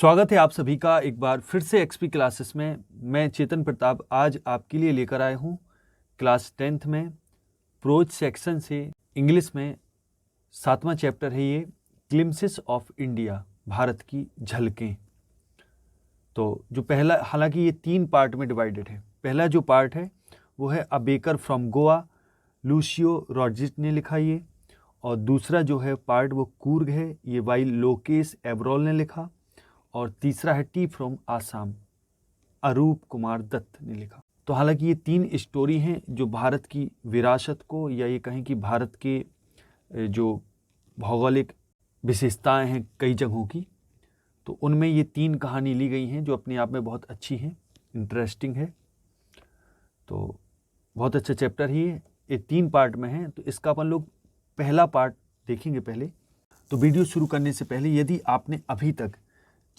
स्वागत है आप सभी का एक बार फिर से एक्सपी क्लासेस में। मैं चेतन प्रताप आज आपके लिए लेकर आया हूँ क्लास 10th में प्रोज सेक्शन से इंग्लिश में 7वां चैप्टर है ये, ग्लिम्सेस ऑफ इंडिया, भारत की झलकें। तो जो पहला, हालांकि ये 3 पार्ट में डिवाइडेड है। पहला जो पार्ट है वो है a baker from Goa, Lucio Rodrigues ने लिखा ये। और दूसरा जो है पार्ट वो कूर्ग है, ये वाई लोकेश एब्रोल ने लिखा। और तीसरा है टी फ्रॉम आसाम, अरूप कुमार दत्त ने लिखा। तो हालांकि ये 3 स्टोरी हैं जो भारत की विरासत को, या ये कहें कि भारत के जो भौगोलिक विशेषताएं हैं कई जगहों की, तो उनमें ये 3 कहानी ली गई हैं जो अपने आप में बहुत अच्छी हैं, इंटरेस्टिंग है। तो बहुत अच्छा चैप्टर ही है, ये 3 पार्ट में है। तो इसका अपन लोग पहला पार्ट देखेंगे पहले। तो वीडियो शुरू करने से पहले यदि आपने अभी तक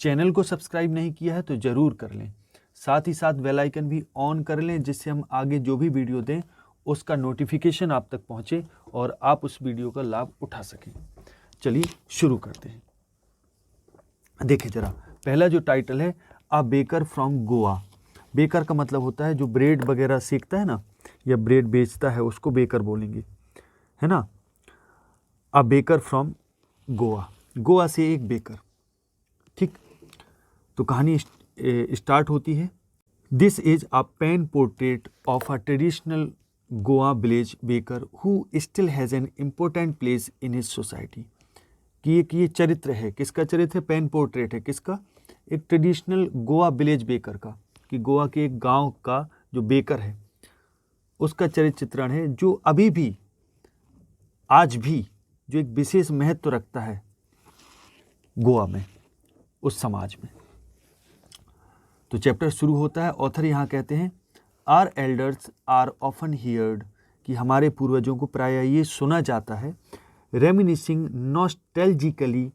चैनल को सब्सक्राइब नहीं किया है तो ज़रूर कर लें, साथ ही साथ बेल आइकन भी ऑन कर लें, जिससे हम आगे जो भी वीडियो दें उसका नोटिफिकेशन आप तक पहुंचे और आप उस वीडियो का लाभ उठा सकें। चलिए शुरू करते हैं। देखिए ज़रा, पहला जो टाइटल है a baker from Goa. Baker का मतलब होता है जो ब्रेड वगैरह सेकता है ना, या ब्रेड बेचता है, उसको बेकर बोलेंगे, है ना। A baker from Goa, Goa से एक बेकर, ठीक। तो कहानी स्टार्ट होती है। This is a pen portrait of a traditional Goa village baker who still has an important place in his society. कि ये चरित्र है, किसका चरित्र है? पेन पोर्ट्रेट है, किसका? एक ट्रेडिशनल गोवा विलेज बेकर का, कि गोवा के एक गांव का जो बेकर है उसका चरित्र चित्रण है, जो अभी भी, आज भी जो एक विशेष महत्व रखता है गोवा में, उस समाज में। तो चैप्टर शुरू होता है। ऑथर यहाँ कहते हैं are elders are often heard, कि हमारे पूर्वजों को प्रायः ये सुना जाता है, reminiscing nostalgically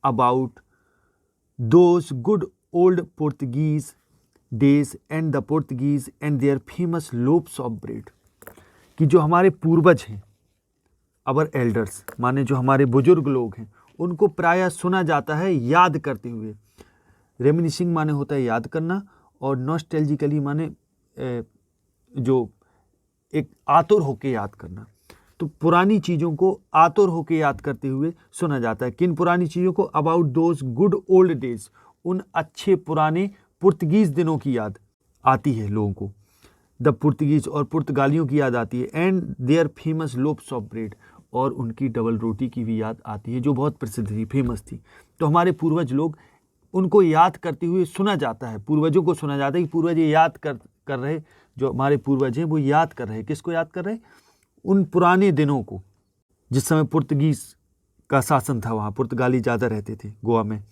about those good old Portuguese days and the Portuguese and their famous loaves of bread. कि जो हमारे पूर्वज हैं, अवर एल्डर्स माने जो हमारे बुजुर्ग लोग हैं, उनको प्रायः सुना जाता है याद करते हुए। रेमिनिसिंग माने होता है याद करना, और नॉस्टैल्जिकली माने जो एक आतुर होके याद करना। तो पुरानी चीज़ों को आतुर होके याद करते हुए सुना जाता है। किन पुरानी चीज़ों को? About those good old days, उन अच्छे पुराने पुर्तगीज़ दिनों की याद आती है लोगों को। द पुर्तगीज, और पुर्तगालियों की याद आती है। And their famous loaves of bread, और उनकी डबल रोटी की भी याद आती है, जो बहुत प्रसिद्ध थी, फेमस थी। तो हमारे पूर्वज लोग, उनको याद करते हुए सुना जाता है, पूर्वजों को सुना जाता है कि पूर्वज ये याद कर रहे, जो हमारे पूर्वज हैं वो याद कर रहे। किसको याद कर रहे? उन पुराने दिनों को, जिस समय पुर्तगीज का शासन था, वहाँ पुर्तगाली ज़्यादा रहते थे गोवा में,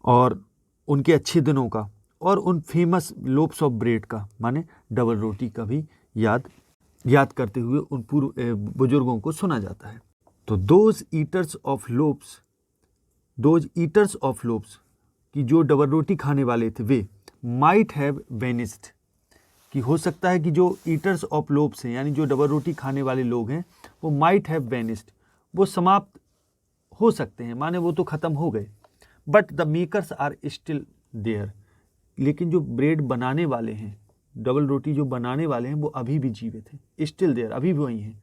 और उनके अच्छे दिनों का, और उन फेमस लोप्स ऑफ ब्रेड का, माने डबल रोटी का भी याद करते हुए उन पूर्व बुजुर्गों को सुना जाता है। तो दोज ईटर्स ऑफ लोप्स, कि जो डबल रोटी खाने वाले थे, वे माइट हैव वेनिस्ड, कि हो सकता है कि जो ईटर्स ऑफ लोप्स हैं, यानी जो डबल रोटी खाने वाले लोग हैं, वो माइट हैव वेनिस्ड, वो समाप्त हो सकते हैं, माने वो तो ख़त्म हो गए। But the makers are still there, लेकिन जो ब्रेड बनाने वाले हैं, डबल रोटी जो बनाने वाले हैं, वो अभी भी जीवित हैं। स्टिल देयर, अभी भी वही हैं,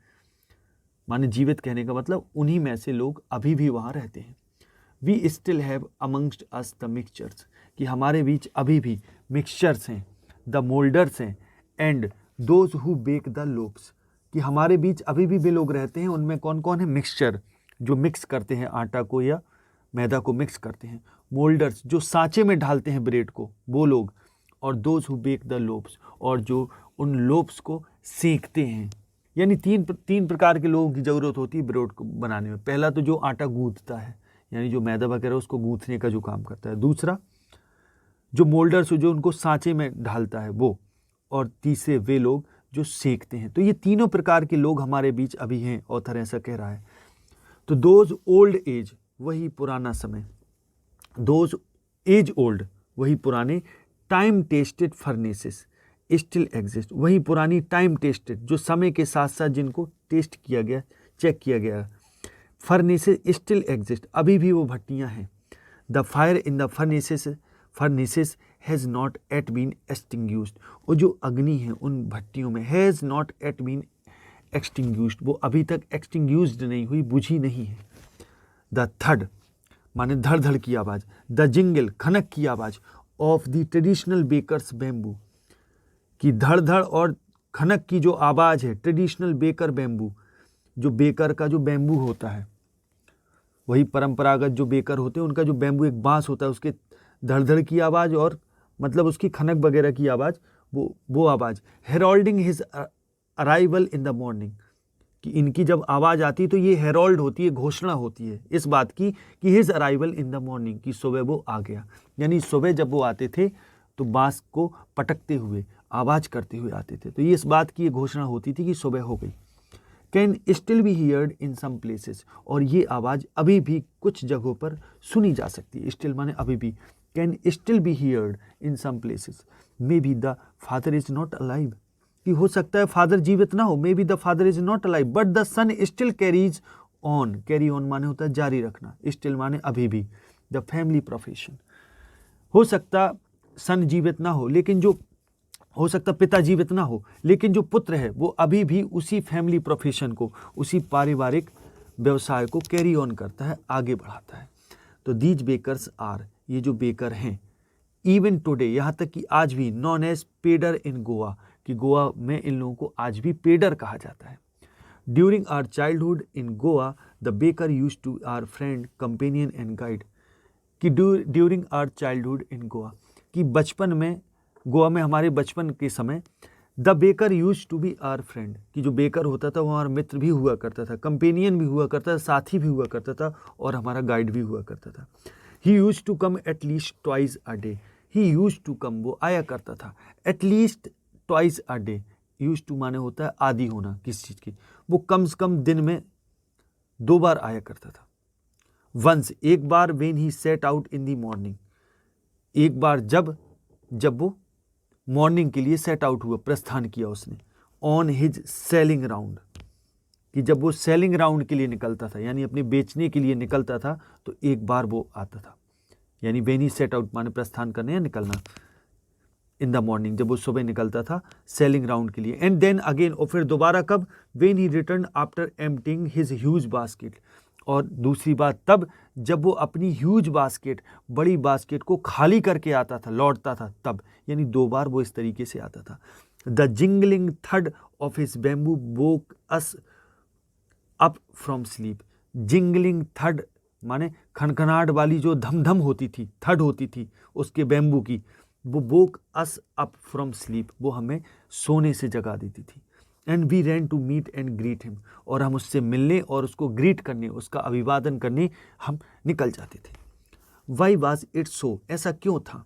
माने जीवित कहने का मतलब उन्हीं में से लोग अभी भी वहाँ रहते हैं। We still have amongst us the mixtures, कि हमारे बीच अभी भी मिक्सचर्स हैं, द मोल्डर्स हैं, and those who bake the loaves, कि हमारे बीच अभी भी वे लोग रहते हैं। उनमें कौन कौन है? मिक्सचर, जो मिक्स करते हैं आटा को या मैदा को मिक्स करते हैं। मोल्डर्स, जो सांचे में ढालते हैं ब्रेड को, वो लोग। और those who bake the loaves, और जो उन लोप्स को सेकते हैं। यानी तीन प्रकार के लोगों की ज़रूरत होती है ब्रेड को बनाने में। पहला तो जो आटा गूंथता है, यानी जो मैदा वगैरह उसको गूंथने का जो काम करता है। दूसरा जो मोल्डर्स, जो उनको सांचे में ढालता है, वो। और तीसरे वे लोग जो सेकते हैं। तो ये तीनों प्रकार के लोग हमारे बीच अभी हैं, ऑथर ऐसा कह रहा है। तो दोज ओल्ड एज, वही पुराना समय, दोज एज ओल्ड, वही पुराने, time tested furnaces still exist, वही पुरानी टाइम टेस्टेड, जो समय के साथ साथ जिनको टेस्ट किया गया, चेक किया गया, फर्नेसेस स्टिल एग्जिस्ट, अभी भी वो भट्टियाँ हैं। The fire in the furnaces has not yet been extinguished, और जो अग्नि है उन भट्टियों में, has not yet been extinguished, वो अभी तक एक्सटिंग्यूश्ड नहीं हुई, बुझी नहीं है। द थड माने धड़ धड़ की आवाज़, द जिंगल खनक की आवाज़ of the traditional bakers bamboo, की धड़ धड़ और खनक की जो आवाज़ है ट्रेडिशनल बेकर बैम्बू, जो बेकर का जो बैम्बू होता है, वही परंपरागत जो बेकर होते हैं उनका जो बैम्बू एक बांस होता है, उसके धड़ धड़ की आवाज़ और मतलब उसकी खनक वगैरह की आवाज़, वो आवाज़। Heralding his arrival in the morning, कि इनकी जब आवाज़ आती है तो ये हेरोल्ड होती है, घोषणा होती है इस बात की कि his arrival in the morning, कि सुबह वो आ गया। यानी सुबह जब वो आते थे तो बांस को पटकते हुए, आवाज़ करते हुए आते थे, तो ये इस बात की ये घोषणा होती थी कि सुबह हो गई। Can still be heard in some places, और ये आवाज़ अभी भी कुछ जगहों पर सुनी जा सकती है। स्टिल माने अभी भी। Can still be heard in some places, may be the father is not alive, कि हो सकता है फादर जीवित ना हो, may be the father is not alive but the son still carries on, carry on माने होता है जारी रखना, स्टिल माने अभी भी। द फैमिली प्रोफेशन, हो सकता सन जीवित ना हो, लेकिन जो हो सकता पिता जीवित ना हो, लेकिन जो पुत्र है वो अभी भी उसी फैमिली प्रोफेशन को, उसी पारिवारिक व्यवसाय को कैरी ऑन करता है, आगे बढ़ाता है। तो दीज बेकर्स आर, ये जो बेकर हैं, इवन टुडे, यहाँ तक कि आज भी, नॉन एज पेडर इन गोवा, कि गोवा में इन लोगों को आज भी पेडर कहा जाता है। During our childhood in Goa the baker used to our friend companion and guide, कि during our childhood in Goa, कि बचपन में, गोवा में हमारे बचपन के समय, the baker used to be our friend, कि जो बेकर होता था वो हमारा मित्र भी हुआ करता था, कंपेनियन भी हुआ करता था, साथी भी हुआ करता था, और हमारा गाइड भी हुआ करता था। He used to come at least twice a day, he used to come, वो आया करता था, at least twice a day, used to माने होता है आदि होना किस चीज़ की, वो कम से कम दिन में 2 बार आया करता था। वंस, एक बार, when he set out in the morning, एक बार जब वो मॉर्निंग के लिए सेट आउट हुआ, प्रस्थान किया उसने, ऑन हिज सेलिंग राउंड, कि जब वो सेलिंग राउंड के लिए निकलता था, यानी अपने बेचने के लिए निकलता था, तो एक बार वो आता था। यानी व्हेन ही सेट आउट माने प्रस्थान करने या निकलना, इन द मॉर्निंग, जब वो सुबह निकलता था सेलिंग राउंड के लिए। एंड देन अगेन, और फिर दोबारा कब, when he return after emptying his huge basket, और दूसरी बात तब जब वो अपनी ह्यूज बास्केट, बड़ी बास्केट को खाली करके आता था, लौटता था तब, यानी 2 बार वो इस तरीके से आता था। द जिंगलिंग थड of his bamboo woke us up from sleep, jingling थड माने खनखनाहट वाली जो धम होती थी, थड होती थी उसके बैम्बू की, वो woke us up from sleep, वो हमें सोने से जगा देती थी। And we ran to meet and greet him, और हम उससे मिलने और उसको ग्रीट करने, उसका अभिवादन करने हम निकल जाते थे। वाई वाज इट सो, ऐसा क्यों था,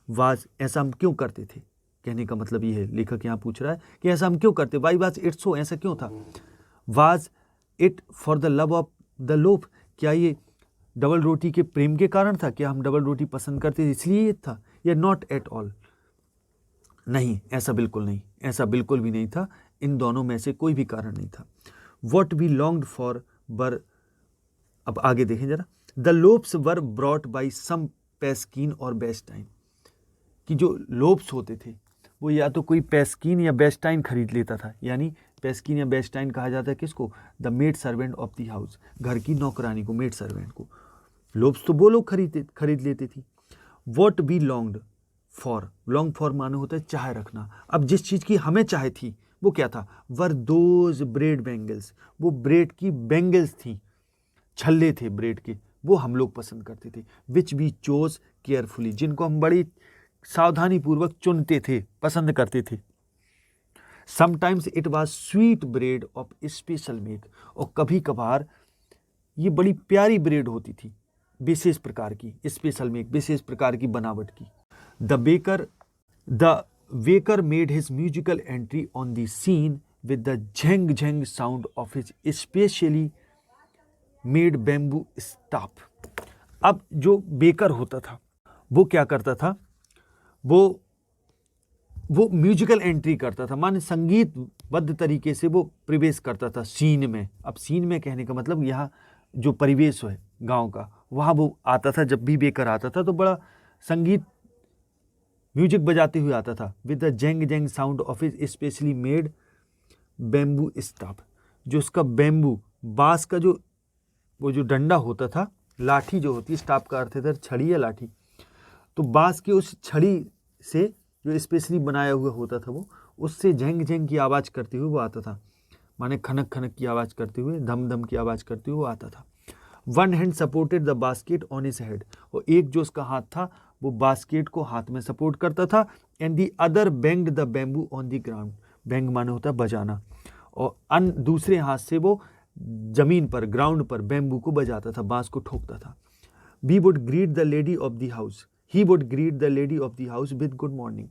वाज ऐसा हम क्यों करते थे, कहने का मतलब ये है, लेखक यहाँ पूछ रहा है कि ऐसा हम क्यों करते, वाई वाज इट सो, ऐसा क्यों था। Was it for the love of the loaf, क्या ये डबल रोटी के प्रेम के कारण था, क्या हम डबल रोटी पसंद करते थे इसलिए ये था, या नॉट एट ऑल, नहीं, ऐसा बिल्कुल नहीं, ऐसा बिल्कुल भी नहीं था, इन दोनों में से कोई भी कारण नहीं था। What we longed for were, अब आगे देखें जरा, the loaves were brought by some पैस्कीन और बेस्टाइन, कि जो लोप्स होते थे वो या तो कोई पैस्कीन या बेस्टाइन खरीद लेता था, यानी पैस्कीन या बेस्टाइन कहा जाता है किसको, the maid servant of the house, घर की नौकरानी को, मेड सर्वेंट को। लोप्स तो वो लोग खरीद लेते थी। What we longed for, long for माने होता है चाह रखना, अब जिस चीज़ की हमें चाह थी वो क्या था, वर दोज ब्रेड बैंगल्स, वो ब्रेड की बैंगल्स थी, छल्ले थे ब्रेड के, वो हम लोग पसंद करते थे। विच वी चोज केयरफुली, जिनको हम बड़ी सावधानी पूर्वक चुनते थे, पसंद करते थे। Sometimes it was sweet bread of special make, और कभी कभार ये बड़ी प्यारी ब्रेड होती थी, विशेष प्रकार की, स्पेशल मेक, विशेष प्रकार की बनावट की। The baker made his musical entry on the scene with the झेंग झेंग sound of his specially made bamboo staff. अब जो बेकर होता था वो क्या करता था, वो म्यूजिकल एंट्री करता था, माने संगीतबद्ध तरीके से वो प्रवेश करता था सीन में। अब सीन में कहने का मतलब यहाँ जो परिवेश है गांव का, वहाँ वो आता था, जब भी बेकर आता था तो बड़ा संगीत म्यूजिक बजाते हुए आता था। With the jhang jhang sound of his specially made bamboo staff, जो उसका बैम्बू बांस का जो वो जो डंडा होता था, लाठी जो होती है, स्टाफ का अर्थ है छड़ी या लाठी, तो बांस की उस छड़ी से जो स्पेशली बनाया हुआ होता था वो, उससे झेंग झेंग की आवाज़ करते हुए वो आता था, माने खनक खनक की आवाज़ करते हुए, धम धम की आवाज़ करते हुए वो आता था। One hand supported the basket on his head, और एक जो उसका हाथ था वो बास्केट को हाथ में सपोर्ट करता था। And the other banged the bamboo on the ground, bang माने होता है बजाना, और दूसरे हाथ से वो जमीन पर, ग्राउंड पर बैम्बू को बजाता था, बांस को ठोकता था। We would greet the lady of the house, he would greet the lady of the house with good morning.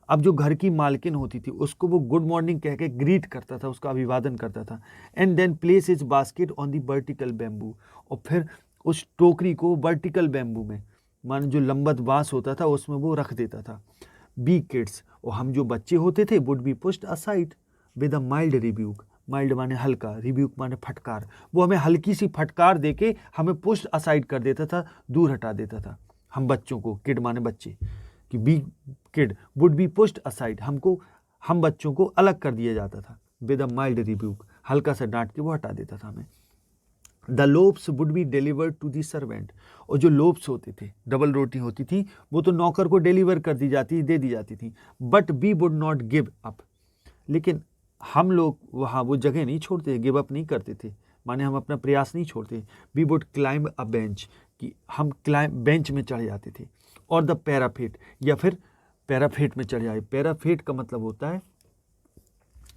अब जो घर की मालकिन होती थी उसको वो गुड मॉर्निंग कह के ग्रीट करता था, उसका अभिवादन करता था। And then places is basket on the vertical bamboo, और फिर उस टोकरी को वर्टिकल बैम्बू में, माने जो लंबत बांस होता था उसमें वो रख देता था। बी किड्स, और हम जो बच्चे होते थे, would be pushed aside with a mild rebuke, mild माने हल्का, रिब्यूक माने फटकार, वो हमें हल्की सी फटकार देके हमें पुश्ड असाइड कर देता था, दूर हटा देता था हम बच्चों को। किड माने बच्चे, कि we kid would be pushed aside, हम बच्चों को अलग कर दिया जाता था। विद अ माइल्ड रिब्यूक, हल्का सा डांट के वो हटा देता था हमें। The loaves would be delivered to the servant, और जो लोब्स होते थे, डबल रोटी होती थी, वो तो नौकर को डिलीवर कर दी जाती, दे दी जाती थी। But we would not give up, लेकिन हम लोग वहाँ वो जगह नहीं छोड़ते, गिव अप नहीं करते थे, माने हम अपना प्रयास नहीं छोड़ते। We would climb a bench, कि हम बेंच में चढ़ जाते थे, और द पैराफेट, या फिर पैराफेट में चढ़ जाए। पैराफेट का मतलब होता है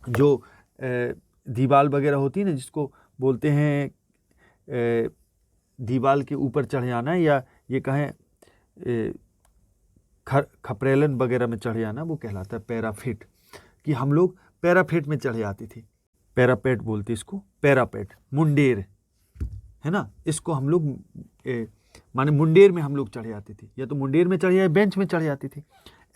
जो दीवार वगैरह होती है ना, जिसको बोलते हैं दीवार के ऊपर चढ़ जाना, या ये कहें खपरेलन वगैरह में चढ़ जाना, वो कहलाता है पैराफेट, कि हम लोग पैराफेट में चढ़ जाते थे। पैरापेट बोलते इसको, पैरापेट, मुंडेर है ना, इसको हम लोग माने मुंडेर में हम लोग चढ़ जाते थे, या तो मुंडेर में चढ़ जाए, बेंच में चढ़ जाते थे।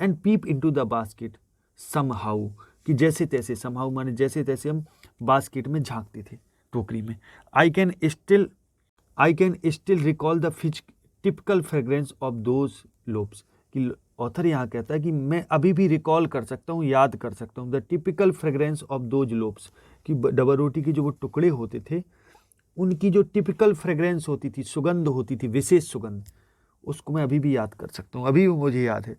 And peep into the basket somehow, कि जैसे तैसे, समहाउ माने जैसे तैसे हम बास्केट में झांकते थे, टोकरी में। I can still recall the Fitch typical fragrance of those lobes, कि ऑथर यहाँ कहता है कि मैं अभी भी रिकॉल कर सकता हूँ, याद कर सकता हूँ, the typical fragrance of those lobes, कि डबल रोटी के जो वो टुकड़े होते थे, उनकी जो टिपिकल फ्रेग्रेंस होती थी, सुगंध होती थी, विशेष सुगंध, उसको मैं अभी भी याद कर सकता हूँ, अभी भी मुझे याद है।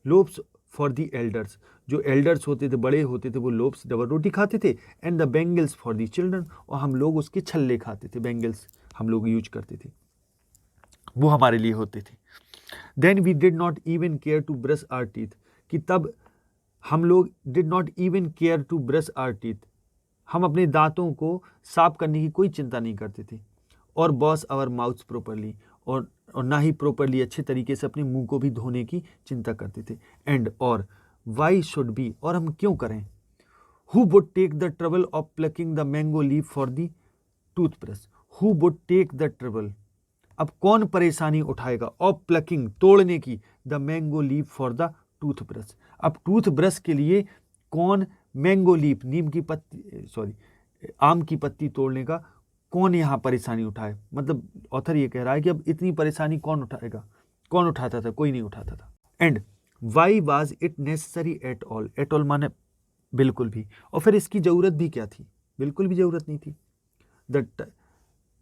लोब्स फॉर दी एल्डर्स, जो एल्डर्स होते थे, बड़े होते थे, वो लोब्स डबल रोटी खाते थे। And the bangles for the children, और हम लोग उसके छल्ले खाते थे, बेंगल्स हम लोग यूज करते थे, वो हमारे लिए होते थे। Then we did not even care to brush our teeth, कि तब हम लोग did not even care to brush our teeth, हम अपने दांतों को साफ करने की कोई चिंता नहीं करते थे। और वॉश आवर माउथ प्रॉपरली, और ना ही प्रॉपरली अच्छे तरीके से अपने मुंह को भी धोने की चिंता करते थे। एंड और वाई शुड बी, और हम क्यों करें, who would take the trouble of plucking the mango leaf for the toothbrush, who would take the trouble, अब कौन परेशानी उठाएगा, ऑफ प्लकिंग तोड़ने की, the mango leaf for the toothbrush, अब टूथब्रश के लिए कौन मैंगो लीफ, नीम की पत्ती, आम की पत्ती तोड़ने का कौन यहाँ परेशानी उठाए। मतलब ऑथर ये कह रहा है कि अब इतनी परेशानी कौन उठाएगा, कौन उठाता था, कोई नहीं उठाता था। And why was it necessary at all, at all माने बिल्कुल भी, और फिर इसकी ज़रूरत भी क्या थी, बिल्कुल भी ज़रूरत नहीं थी। The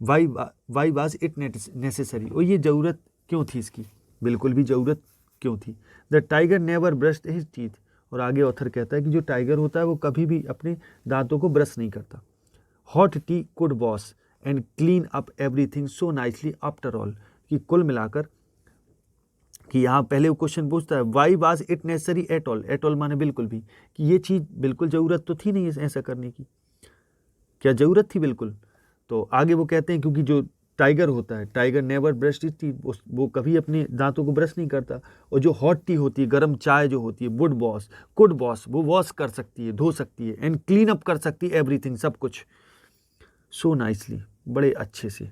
why was it necessary, और ये ज़रूरत क्यों थी इसकी, बिल्कुल भी ज़रूरत क्यों थी। The tiger never brushed his teeth, और आगे ऑथर कहता है कि जो टाइगर होता है वो कभी भी अपने दांतों को ब्रश नहीं करता। Hot T could wash and clean up everything so nicely after all, कि कुल मिलाकर, कि यहाँ पहले वो क्वेश्चन पूछता है why was it necessary at all, at all माने बिल्कुल भी, कि ये चीज़ बिल्कुल ज़रूरत तो थी नहीं ऐसा करने की, क्या ज़रूरत थी बिल्कुल। तो आगे वो कहते हैं क्योंकि जो टाइगर होता है, tiger never brush his teeth, वो कभी अपने दांतों को ब्रश नहीं करता। और जो हॉट टी होती है, गर्म चाय जो होती है, वुड वॉश, कुड वॉश, वो वॉश कर सकती है, धो सकती है। एंड क्लीन अप कर सकती है एवरीथिंग, सब कुछ, सो नाइसली, बड़े अच्छे से।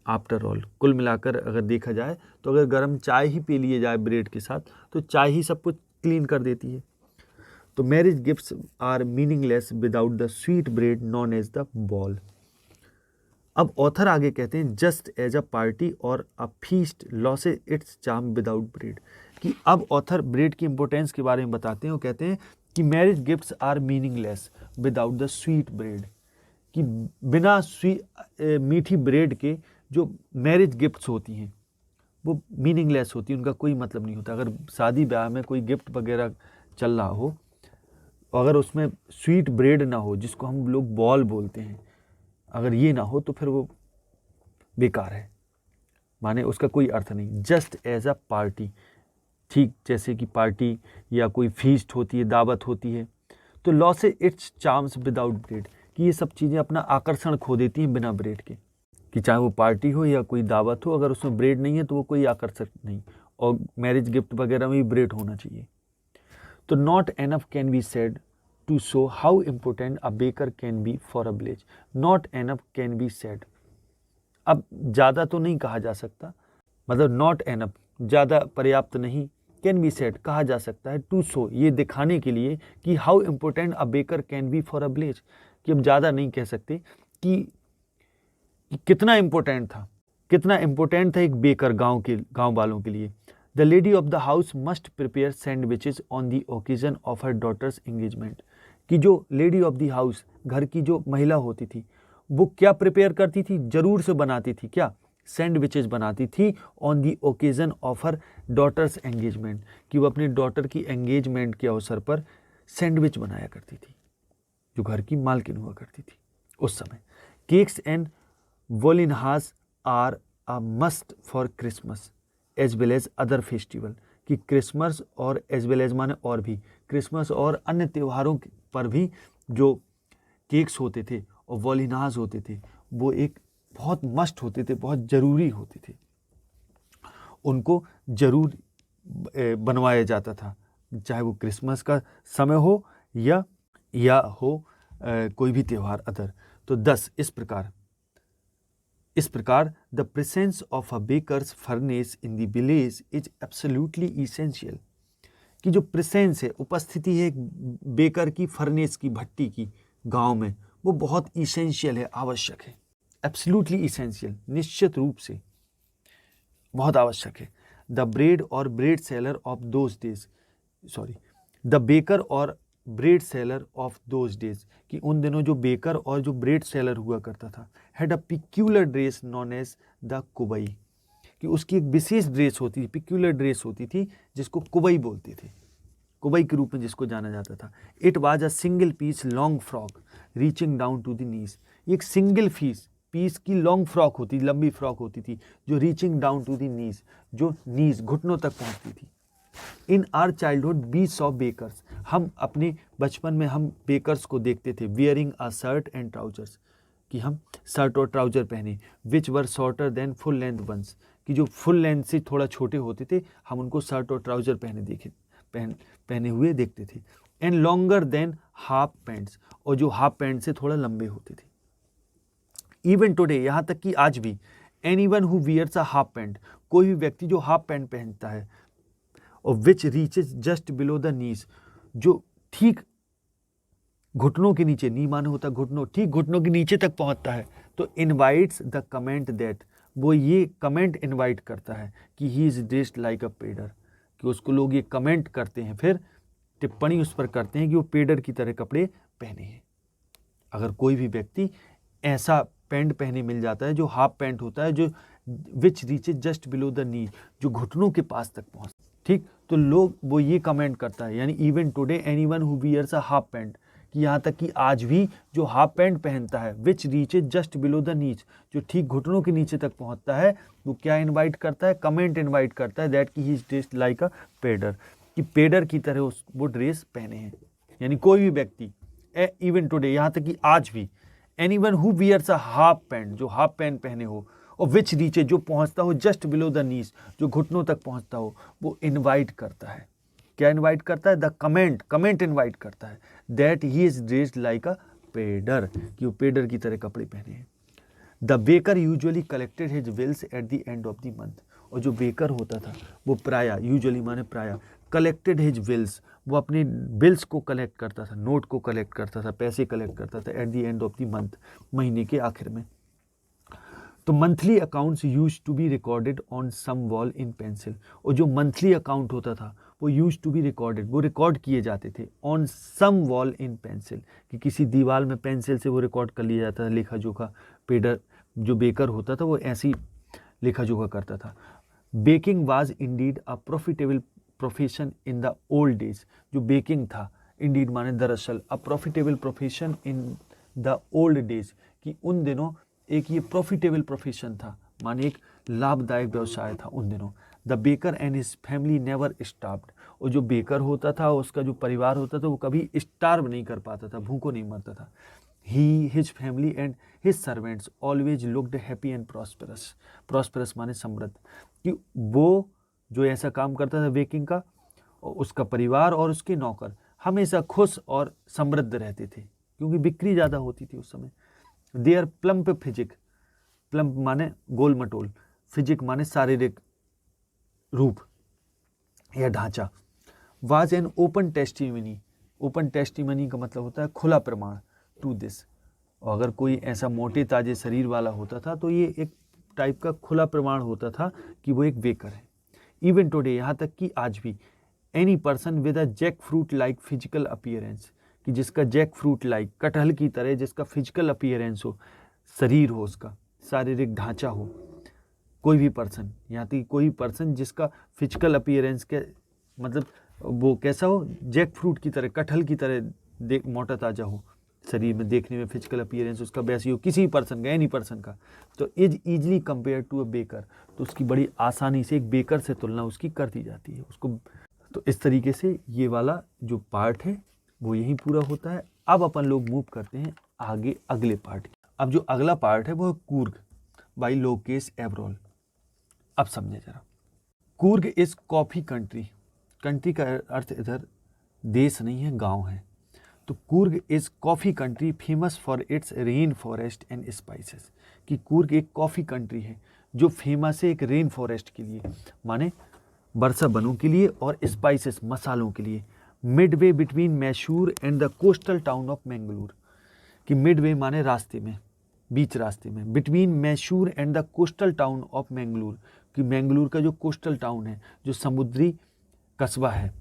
आफ्टर ऑल, कुल मिलाकर अगर देखा जाए तो अगर गर्म चाय ही पी लिए जाए ब्रेड के साथ, तो चाय ही सब कुछ क्लीन कर देती है। तो marriage gifts are meaningless without the sweet bread known as the bol. अब ऑथर आगे कहते हैं just as a party or a feast loses its charm without bread, कि अब ऑथर ब्रेड की इंपॉर्टेंस के बारे में बताते हैं। वो कहते हैं कि marriage gifts are meaningless without the sweet bread, कि बिना मीठी ब्रेड के जो मैरिज गिफ्ट्स होती हैं वो मीनिंगलेस होती है, उनका कोई मतलब नहीं होता। अगर शादी ब्याह में कोई गिफ्ट वगैरह चल रहा हो, अगर उसमें स्वीट ब्रेड ना हो, जिसको हम लोग बॉल बोलते हैं, अगर ये ना हो तो फिर वो बेकार है, माने उसका कोई अर्थ नहीं। जस्ट एज अ पार्टी, ठीक जैसे कि पार्टी या कोई फीस्ट होती है, दावत होती है, तो loss it's charms without bread, कि ये सब चीज़ें अपना आकर्षण खो देती हैं बिना ब्रेड के, कि चाहे वो पार्टी हो या कोई दावत हो, अगर उसमें ब्रेड नहीं है तो वो कोई आकर्षक नहीं। और मैरिज गिफ्ट वगैरह में भी ब्रेड होना चाहिए। तो not enough can be said to show how important a baker can be for a village. Not enough can be said, अब ज़्यादा तो नहीं कहा जा सकता, मतलब नॉट एनफ ज़्यादा पर्याप्त नहीं, कैन बी सेड कहा जा सकता है, टू शो ये दिखाने के लिए कि how important a baker can be for a village, कि हम ज़्यादा नहीं कह सकते कि कितना इम्पोर्टेंट था, कितना इम्पोर्टेंट था एक बेकर गांव वालों के लिए। The lady of the house must prepare sandwiches on the occasion of her daughter's engagement, कि जो लेडी ऑफ द हाउस, घर की जो महिला होती थी, वो क्या प्रिपेयर करती थी, जरूर से बनाती थी, क्या सैंडविचेस बनाती थी on the occasion of her daughter's engagement, कि वो अपनी डॉटर की एंगेजमेंट के अवसर पर सैंडविच बनाया करती थी, जो घर की मालकिन हुआ करती थी उस समय। Cakes and bolinhas are a must for Christmas as well as other festival, कि क्रिसमस और एज वेल एज माने और भी, क्रिसमस और अन्य त्योहारों पर भी जो केक्स होते थे और वोलिनहास होते थे, वो एक बहुत मस्ट होते थे, बहुत ज़रूरी होते थे, उनको ज़रूर बनवाया जाता था, चाहे वो क्रिसमस का समय हो या हो कोई भी त्यौहार अदर। तो 10 इस प्रकार the presence of a baker's furnace in the village is absolutely essential, कि जो प्रेजेंस है, उपस्थिति है बेकर की, फर्नेस की, भट्टी की गांव में, वो बहुत इसेंशियल है, आवश्यक है। एब्सोल्युटली इसेंशियल, निश्चित रूप से बहुत आवश्यक है। द ब्रेड और bread seller of those days, the baker और bread seller of those days, कि उन दिनों जो बेकर और जो ब्रेड सेलर हुआ करता था, had a peculiar dress known as the kabai, कि उसकी एक विशेष ड्रेस होती थी, पिक्यूलर ड्रेस होती थी, जिसको कुबई बोलते थे, कुबई के रूप में जिसको जाना जाता था। It was a single piece long frock reaching down to the knees, एक सिंगल पीस की लॉन्ग फ्रॉक होती, लंबी फ्रॉक होती थी, जो reaching down to the knees, जो नीज घुटनों तक पहुंचती थी। In our childhood we saw bakers, हम अपने बचपन में हम बेकर्स को देखते थे, wearing a shirt and trousers, कि हम शर्ट और ट्राउजर पहने, which were shorter than full length once, कि जो फुल लेंथ से थोड़ा छोटे होते थे, हम उनको शर्ट और ट्राउजर पहने हुए देखते थे। And longer than half pants, और जो हाफ पैंट से थोड़ा लंबे होते थे। इवन टुडे, यहाँ तक कि आज भी, anyone who wears a half pant, कोई भी व्यक्ति जो हाफ पैंट पहनता है, और which reaches just below the knees, जो ठीक घुटनों के नीचे, नी माने होता घुटनों, ठीक घुटनों के नीचे तक पहुंचता है, तो इनवाइट्स द कमेंट दैट, वो ये कमेंट इनवाइट करता है कि he is dressed like a pader, कि उसको लोग ये कमेंट करते हैं, फिर टिप्पणी उस पर करते हैं कि वो पेडर की तरह कपड़े पहने हैं। अगर कोई भी व्यक्ति ऐसा पैंट पहने मिल जाता है जो हाफ पैंट होता है, जो which reaches just below the knee, जो घुटनों के पास तक पहुंच, ठीक, तो लोग वो ये कमेंट करता है, यानी even today anyone who wears a half pant, कि यहाँ तक कि आज भी जो हाफ पैंट पहनता है, विच रीचेज जस्ट बिलो द नीच, जो ठीक घुटनों के नीचे तक पहुँचता है, वो क्या इन्वाइट करता है, कमेंट इन्वाइट करता है दैट कि he is dressed like a pader, कि पेडर की तरह वो ड्रेस पहने हैं। यानी कोई भी व्यक्ति इवन टुडे, यहाँ तक कि आज भी, anyone who wears a half pant, जो हाफ पैंट पहने हो, और विच रीचे, जो पहुंचता हो जस्ट बिलो द नीज, जो घुटनों तक पहुंचता हो, वो इनवाइट करता है, क्या इनवाइट करता है, द कमेंट इनवाइट करता है that he is dressed like a pader, कि वो पेडर की तरह कपड़े पहने हैं। The baker usually collected his bills at the end of the month, और जो बेकर होता था वो प्राय, यूजुअली माने प्राय, कलेक्टेड हिज बिल्स, वो अपने बिल्स को कलेक्ट करता था, नोट को कलेक्ट करता था, पैसे कलेक्ट करता था at the end of the month, महीने के आखिर में। तो monthly accounts used to be recorded on some wall in pencil, और जो मंथली अकाउंट होता था वो यूज टू बी रिकॉर्डेड, वो रिकॉर्ड किए जाते थे on some wall in pencil, कि किसी दीवार में पेंसिल से वो रिकॉर्ड कर लिया जाता था लेखा जोखा। पेडर जो बेकर होता था वो ऐसी लेखा जोखा करता था। Baking was indeed a profitable profession in the old days, जो बेकिंग था इंडीड माने दरअसल, a profitable profession in the old days, कि उन दिनों एक ये प्रॉफिटेबल प्रोफेशन था, माने एक लाभदायक व्यवसाय था उन दिनों। The baker and his family never starved, और जो बेकर होता था उसका जो परिवार होता था वो कभी स्टार्व नहीं कर पाता था, भूखों नहीं मरता था। He his family and his servants always looked happy and prosperous, prosperous माने समृद्ध, कि वो जो ऐसा काम करता था बेकिंग का, उसका परिवार और उसके नौकर हमेशा खुश और समृद्ध रहते थे, क्योंकि बिक्री ज़्यादा होती थी उस समय। देयर प्लम्प फिजिक, प्लम्प माने गोल मटोल, फिजिक माने शारीरिक रूप या ढांचा, was an open testimony, open testimony का मतलब होता है खुला प्रमाण टू दिस, और अगर कोई ऐसा मोटे ताजे शरीर वाला होता था तो ये एक टाइप का खुला प्रमाण होता था कि वो एक बेकर है। इवन टुडे, यहाँ तक कि आज भी, any person with a jackfruit like physical appearance, कि जिसका जैक फ्रूट लाइक कटहल की तरह जिसका फिजिकल अपीयरेंस हो, शरीर हो, उसका शारीरिक ढांचा हो, कोई भी पर्सन, यहाँ तक कोई पर्सन जिसका फिजिकल अपीयरेंस के मतलब वो कैसा हो, जैक फ्रूट की तरह, कटहल की तरह मोटा ताजा हो, शरीर में देखने में फिजिकल अपीयरेंस उसका वैसी हो, किसी पर्सन का, एनी पर्सन का, तो is easily compare to a baker, तो उसकी बड़ी आसानी से एक बेकर से तुलना उसकी कर दी जाती है उसको। तो इस तरीके से ये वाला जो पार्ट है वो यहीं पूरा होता है। अब अपन लोग मूव करते हैं आगे अगले पार्ट की। अब जो अगला पार्ट है वो है कूर्ग बाई लोकेश एब्रोल। अब समझे जरा, Coorg is coffee country, country का अर्थ इधर देश नहीं है, गांव है। तो Coorg is coffee country famous for its rain forest and spices, कि कूर्ग एक कॉफ़ी कंट्री है जो फेमस है एक रेन फॉरेस्ट के लिए, माने वर्षा वनों के लिए, और स्पाइसेस मसालों के लिए। Midway between Mysore and the coastal town of Mangalore, कि मिडवे माने रास्ते में, बीच रास्ते में, between Mysore and the coastal town of Mangalore, कि मैंगलोर का जो कोस्टल टाउन है, जो समुद्री कस्बा है,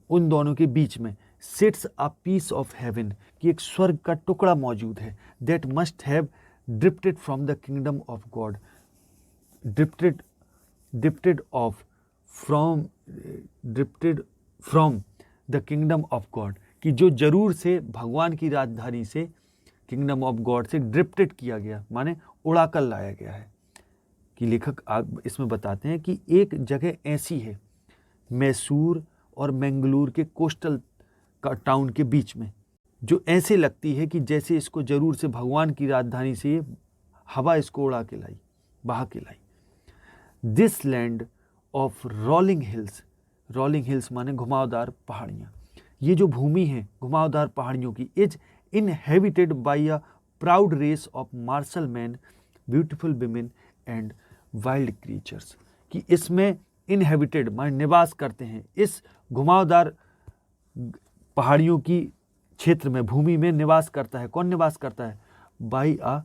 उन दोनों के बीच में sits a piece of heaven, कि एक स्वर्ग का टुकड़ा मौजूद है, that must have drifted from the kingdom of God, drifted from the kingdom of God, कि जो जरूर से भगवान की राजधानी से, किंगडम ऑफ गॉड से ड्रिफ्टेड किया गया, माने उड़ा कर लाया गया है। कि लेखक आप इसमें बताते हैं कि एक जगह ऐसी है मैसूर और मैंगलोर के कोस्टल का टाउन के बीच में, जो ऐसे लगती है कि जैसे इसको जरूर से भगवान की राजधानी से हवा इसको उड़ा के लाई, बहा के लाई। This land of rolling hills, rolling hills माने घुमावदार पहाड़ियाँ, ये जो भूमि है घुमावदार पहाड़ियों की, is inhabited by a proud race of martial man, beautiful women and wild creatures, कि इसमें इनहेबिटेड माने निवास करते हैं, इस घुमावदार पहाड़ियों की क्षेत्र में, भूमि में निवास करता है, कौन निवास करता है, by a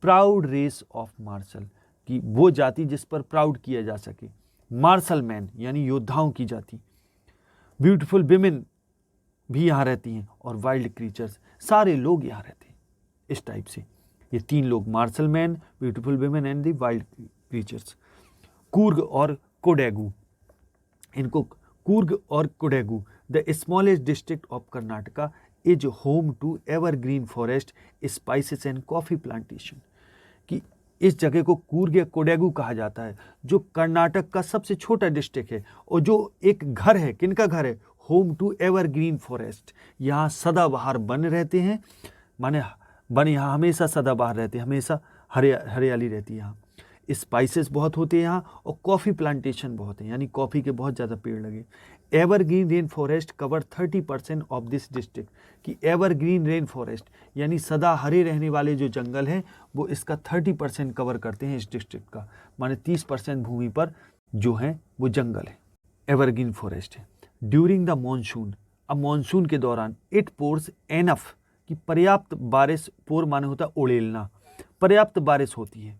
proud race of martial, कि वो जाति जिस पर प्राउड किया जा सके, मार्शल मैन यानी योद्धाओं की जाति, ब्यूटीफुल विमेन भी यहाँ रहती हैं, और वाइल्ड क्रीचर्स, सारे लोग यहाँ रहते हैं। इस टाइप से ये तीन लोग, martial man, beautiful women and the wild creatures. Coorg और कोडेगू, इनको कूर्ग और Kodagu, the smallest district of Karnataka, is home to evergreen forest, spices and coffee plantation, कि इस जगह को कूर्ग या कोडेगू कहा जाता है, जो कर्नाटक का सबसे छोटा डिस्ट्रिक्ट है, और जो एक घर है, किनका घर है, होम टू एवरग्रीन फॉरेस्ट, यहाँ सदाबहार वन रहते हैं, माने वन यहाँ हमेशा सदाबहार रहते हैं, हमेशा हरियाली रहती है यहाँ, स्पाइसेस बहुत होते हैं यहाँ, और कॉफ़ी प्लांटेशन बहुत है, यानी कॉफ़ी के बहुत ज़्यादा पेड़ लगे। Evergreen rain forest cover 30% of this district, कि एवरग्रीन रेन फॉरेस्ट यानी सदा हरे रहने वाले जो जंगल हैं वो इसका 30% कवर करते हैं इस डिस्ट्रिक्ट का, माने 30% भूमि पर जो है वो जंगल है, एवरग्रीन फॉरेस्ट है। ड्यूरिंग द मानसून, अब मानसून के दौरान, इट पोर्स एनफ, कि पर्याप्त बारिश, पोर माने होता उड़ेलना, पर्याप्त बारिश होती है,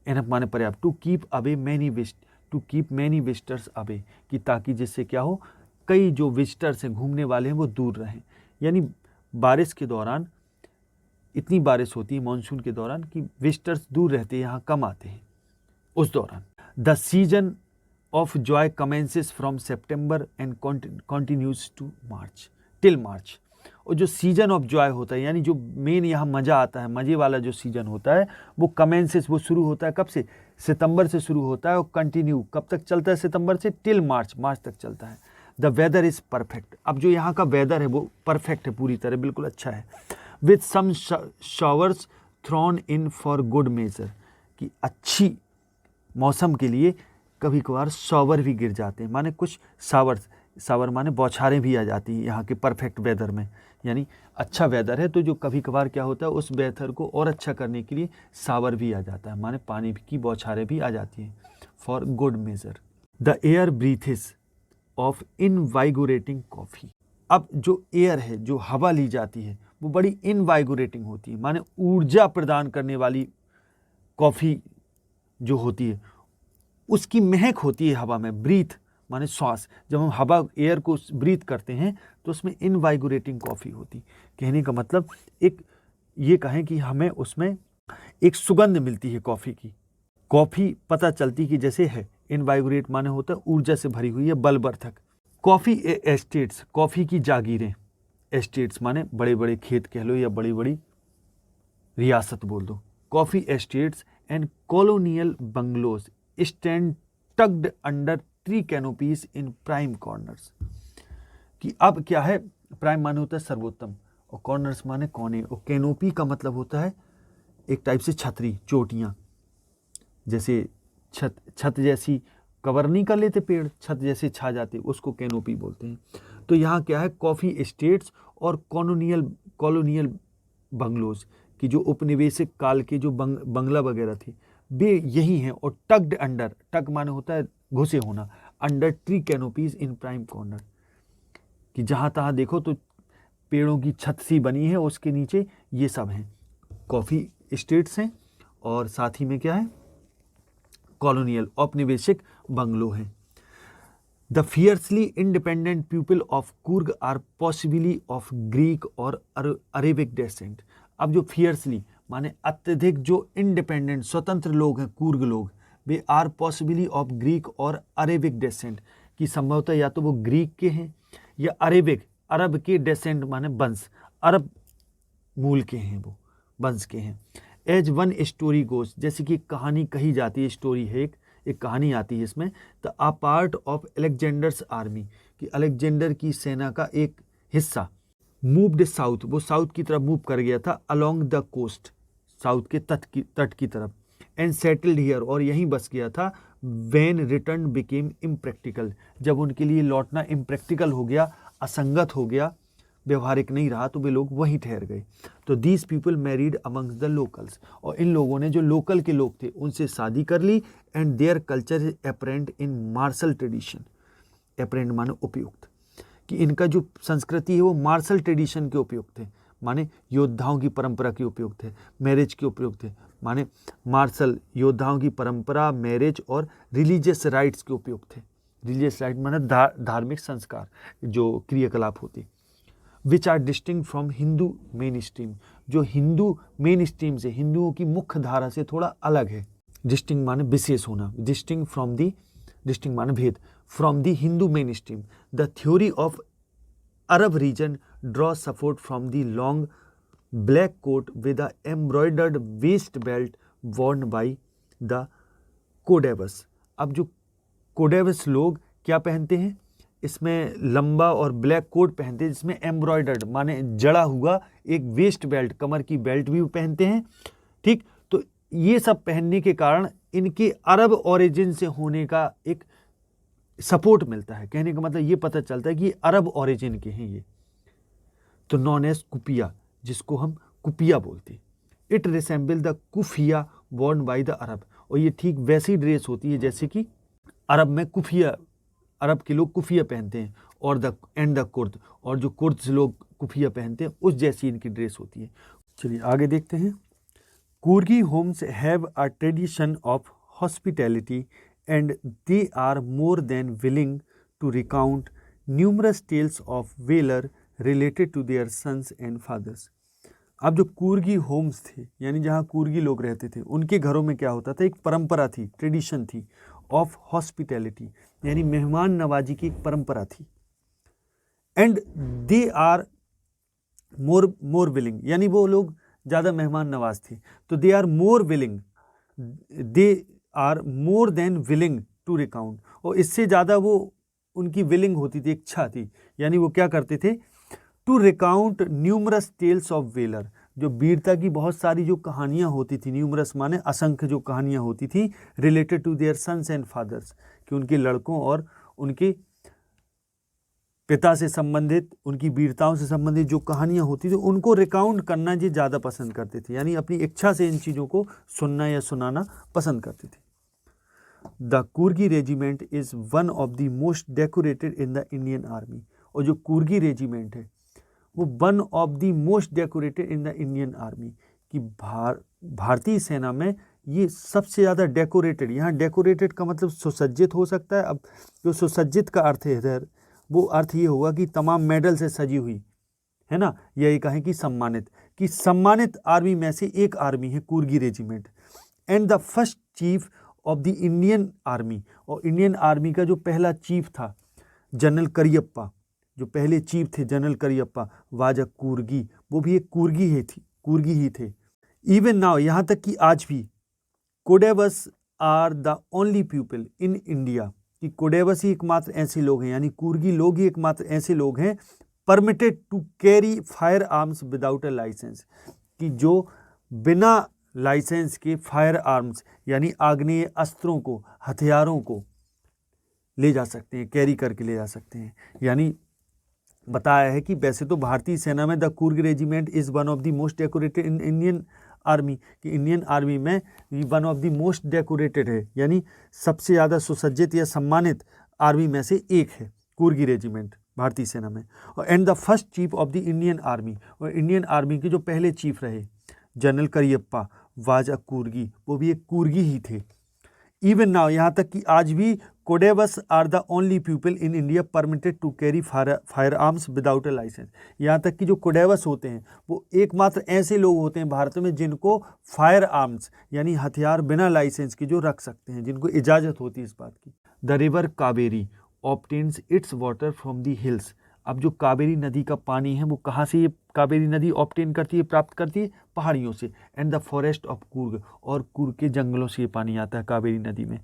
एनफ माने पर्याप्त, to keep away many visitors away, कि ताकि जिससे क्या हो, कई जो विजिटर्स हैं, घूमने वाले हैं, वो दूर रहें। यानी बारिश के दौरान इतनी बारिश होती है मानसून के दौरान कि विजिटर्स दूर रहते हैं, यहाँ कम आते हैं उस दौरान। The season of joy commences from September and continues to March till March. और जो सीजन ऑफ जॉय होता है, यानी जो मेन यहाँ मज़ा आता है, मज़े वाला जो सीजन होता है, वो कमेंसेस, वो शुरू होता है कब से, सितंबर से शुरू होता है, और कंटिन्यू कब तक चलता है, सितंबर से टिल मार्च तक चलता है। The weather is perfect. अब जो यहाँ का वेदर है वो परफेक्ट है, पूरी तरह बिल्कुल अच्छा है। With some showers thrown in for good measure, कि अच्छी मौसम के लिए कभी कभार शॉवर भी गिर जाते हैं, माने कुछ शावर माने बौछारें भी आ जाती हैं यहाँ के परफेक्ट वेदर में। यानी अच्छा वेदर है तो जो कभी कभार क्या होता है, उस वेदर को और अच्छा करने के लिए शावर भी आ जाता है, माने पानी की बौछारें भी आ जाती हैं, for good measure. The air breathes of invigorating coffee. अब जो एयर है, जो हवा ली जाती है, वो बड़ी इनवाइगोरेटिंग होती है, माने ऊर्जा प्रदान करने वाली कॉफ़ी जो होती है, उसकी महक होती है हवा में। ब्रीथ माने श्वास, जब हम हवा एयर को ब्रीथ करते हैं तो उसमें इनवाइगोरेटिंग कॉफ़ी होती। कहने का मतलब एक ये कहें कि हमें उसमें एक सुगंध मिलती है कॉफ़ी की। कॉफ़ी पता चलती कि जैसे है, इनवाइगोरेट माने होता है ऊर्जा से भरी हुई है, बलवर्धक। कॉफ़ी एस्टेट्स, कॉफ़ी की जागीरें, एस्टेट्स माने बड़े बड़े खेत कह लो या बड़ी बड़ी रियासत बोल दो। Coffee estates and colonial bungalows stand tugged under tree canopies in prime corners. कि अब क्या है, प्राइम माने होता है सर्वोत्तम, और कॉर्नर्स माने कोने, और कैनोपी का मतलब होता है एक टाइप से छतरी, चोटियाँ, जैसे छत जैसी कवर नहीं कर लेते पेड़, छत जैसे छा जाते, उसको कैनोपी बोलते हैं। तो यहाँ क्या है, कॉफ़ी एस्टेट्स और कॉलोनियल बंगलोज की जो उपनिवेशिक काल के जो बंगला वगैरह थी, वे यही हैं। और टग्ड अंडर, टग माने होता है घुसे होना, अंडर ट्री कैनोपीज इन प्राइम कॉर्नर, कि जहाँ तहाँ देखो तो पेड़ों की छत सी बनी है, उसके नीचे ये सब हैं, कॉफ़ी एस्टेट्स हैं, और साथ ही में क्या है, कॉलोनियल औपनिवेशिक बंगलो हैं। The fiercely independent people of Coorg are possibly of Greek or Arabic descent. अब जो फियर्सली माने अत्यधिक जो इंडिपेंडेंट स्वतंत्र लोग हैं, कुर्ग लोग, वे are possibly of Greek or Arabic descent, की संभवतः या तो वो ग्रीक के हैं या अरेबिक, अरब के डेसेंट माने वंश, अरब मूल के हैं, वो वंश के हैं। एज वन स्टोरी गोज, जैसे कि कहानी कही जाती है, स्टोरी है, एक कहानी आती है इसमें, the a part of Alexander's army, कि अलेक्जेंडर की सेना का एक हिस्सा मूव्ड साउथ, वो साउथ की तरफ मूव कर गया था, अलोंग द कोस्ट, साउथ के तट की तरफ, एंड सेटल्ड हियर, और यहीं बस गया था। व्हेन रिटर्न बिकेम इम्प्रैक्टिकल, जब उनके लिए लौटना इम्प्रैक्टिकल हो गया, असंगत हो गया, व्यवहारिक नहीं रहा, तो वे लोग वहीं ठहर गए। तो these people married amongst the locals, और इन लोगों ने जो लोकल के लोग थे उनसे शादी कर ली। And their culture is apparent in martial tradition, apparent माने उपयुक्त, कि इनका जो संस्कृति है वो मार्शल ट्रेडिशन के उपयुक्त है, माने योद्धाओं की परंपरा के उपयुक्त है, मैरिज के उपयुक्त है, माने मार्शल योद्धाओं की परंपरा, मैरिज और रिलीजियस राइट्स के उपयुक्त है। रिलीजियस राइट माने धार्मिक संस्कार, जो क्रियाकलाप होते, which are distinct from Hindu mainstream, जो हिंदू मेन स्ट्रीम से, हिंदुओं की मुख्य धारा से थोड़ा अलग है। डिस्टिंक्ट माने विशेष होना, डिस्टिंक्ट माने भेद, from the Hindu mainstream. The theory of Arab origin draw support from the long black coat with the embroidered waist belt worn by the Kodavas. अब जो कोडेवस लोग क्या पहनते हैं, इसमें लंबा और ब्लैक कोट पहनते हैं, जिसमें एम्ब्रॉयडर्ड माने जड़ा हुआ एक वेस्ट बेल्ट, कमर की बेल्ट भी पहनते हैं। ठीक, तो ये सब पहनने के कारण इनके अरब ओरिजिन से होने का एक सपोर्ट मिलता है। कहने का मतलब ये पता चलता है कि अरब ओरिजिन के हैं ये। तो नॉन एज कुपिया, जिसको हम कुपिया बोलते हैं। It resemble the kuffiyeh worn by the Arab, और ये ठीक वैसी ड्रेस होती है जैसे कि अरब में कुफिया, अरब के लोग कुफिया पहनते हैं, और द कुर्द, और जो कुर्द लोग कुफिया पहनते हैं उस जैसी इनकी ड्रेस होती है। चलिए आगे देखते हैं। Kurgi homes have a tradition of hospitality and they are more than willing to recount numerous tales of valor related to their sons and fathers. अब जो कूर्गी होम्स थे यानी जहाँ कूर्गी लोग रहते थे उनके घरों में क्या होता था, एक परंपरा थी, ट्रेडिशन थी ऑफ हॉस्पिटैलिटी यानी मेहमान नवाजी की एक परंपरा थी. And they are more willing यानी वो लोग ज़्यादा मेहमान नवाज थे, तो they are more willing, they are more than willing to recount, और इससे ज़्यादा वो उनकी विलिंग होती थी, इच्छा थी, यानी वो क्या करते थे, to recount numerous tales of valour, जो वीरता की बहुत सारी जो कहानियाँ होती थी, न्यूमरस माने असंख्य जो कहानियाँ होती थी, related to their sons and fathers, कि उनके लड़कों और उनके पिता से संबंधित, उनकी वीरताओं से संबंधित जो कहानियाँ होती थी उनको रिकाउंट करना ये ज़्यादा पसंद करते थे, यानी अपनी इच्छा से इन चीज़ों को सुनना या सुनाना पसंद करते थे. The कुर्गी regiment is one of the most decorated in the Indian army, और जो कुर्गी रेजिमेंट है वो one of the most decorated in the Indian army, कि भारतीय सेना में ये सबसे ज़्यादा डेकोरेटेड, यहाँ डेकोरेटेड का मतलब सुसज्जित हो सकता है. अब जो सुसज्जित का अर्थ है इधर, वो अर्थ ये होगा कि तमाम मेडल से सजी हुई है ना, यही कहें कि सम्मानित आर्मी में से एक आर्मी है Coorgi regiment. And the first chief of the Indian army, और इंडियन आर्मी का जो पहला चीफ था जनरल करियप्पा, जो पहले चीफ थे जनरल करियप्पा, वाज अ कुर्गी, वो भी एक कुर्गी ही थे. इवन नाउ, यहाँ तक कि आज भी, Kodavas are the only people in India, कि कोडेवस ही एकमात्र ऐसे लोग हैं, यानी कुर्गी लोग ही एकमात्र ऐसे लोग हैं permitted to carry firearms without a licence, कि जो बिना लाइसेंस के फायर आर्म्स यानी आग्नेय अस्त्रों को, हथियारों को ले जा सकते हैं, कैरी करके ले जा सकते हैं. यानी बताया है कि वैसे तो भारतीय सेना में the Coorg regiment is one of the most decorated in Indian army, कि इंडियन आर्मी में one of the most decorated है, यानी सबसे ज़्यादा सुसज्जित या सम्मानित आर्मी में से एक है कुर्गी रेजिमेंट भारतीय सेना में. और and the first chief of the Indian army, और इंडियन आर्मी के जो पहले चीफ रहे जनरल करियप्पा, वाज अ कुर्गी, वो भी एक कुर्गी ही थे. इवन नाउ, यहाँ तक कि आज भी, Kodavas are the only people in India permitted to carry firearms without a licence, यहाँ तक कि जो कोडेवस होते हैं वो एकमात्र ऐसे लोग होते हैं भारत में जिनको फायर आर्म्स यानी हथियार बिना लाइसेंस के जो रख सकते हैं, जिनको इजाज़त होती है इस बात की. The river Kaveri obtains it's water from the hills, अब जो कावेरी नदी का पानी है वो कहाँ से ये कावेरी नदी ऑब्टेन करती है, प्राप्त करती है, पहाड़ियों से. And the forest of Coorg, और कुर्ग के जंगलों से ये पानी आता है कावेरी नदी में.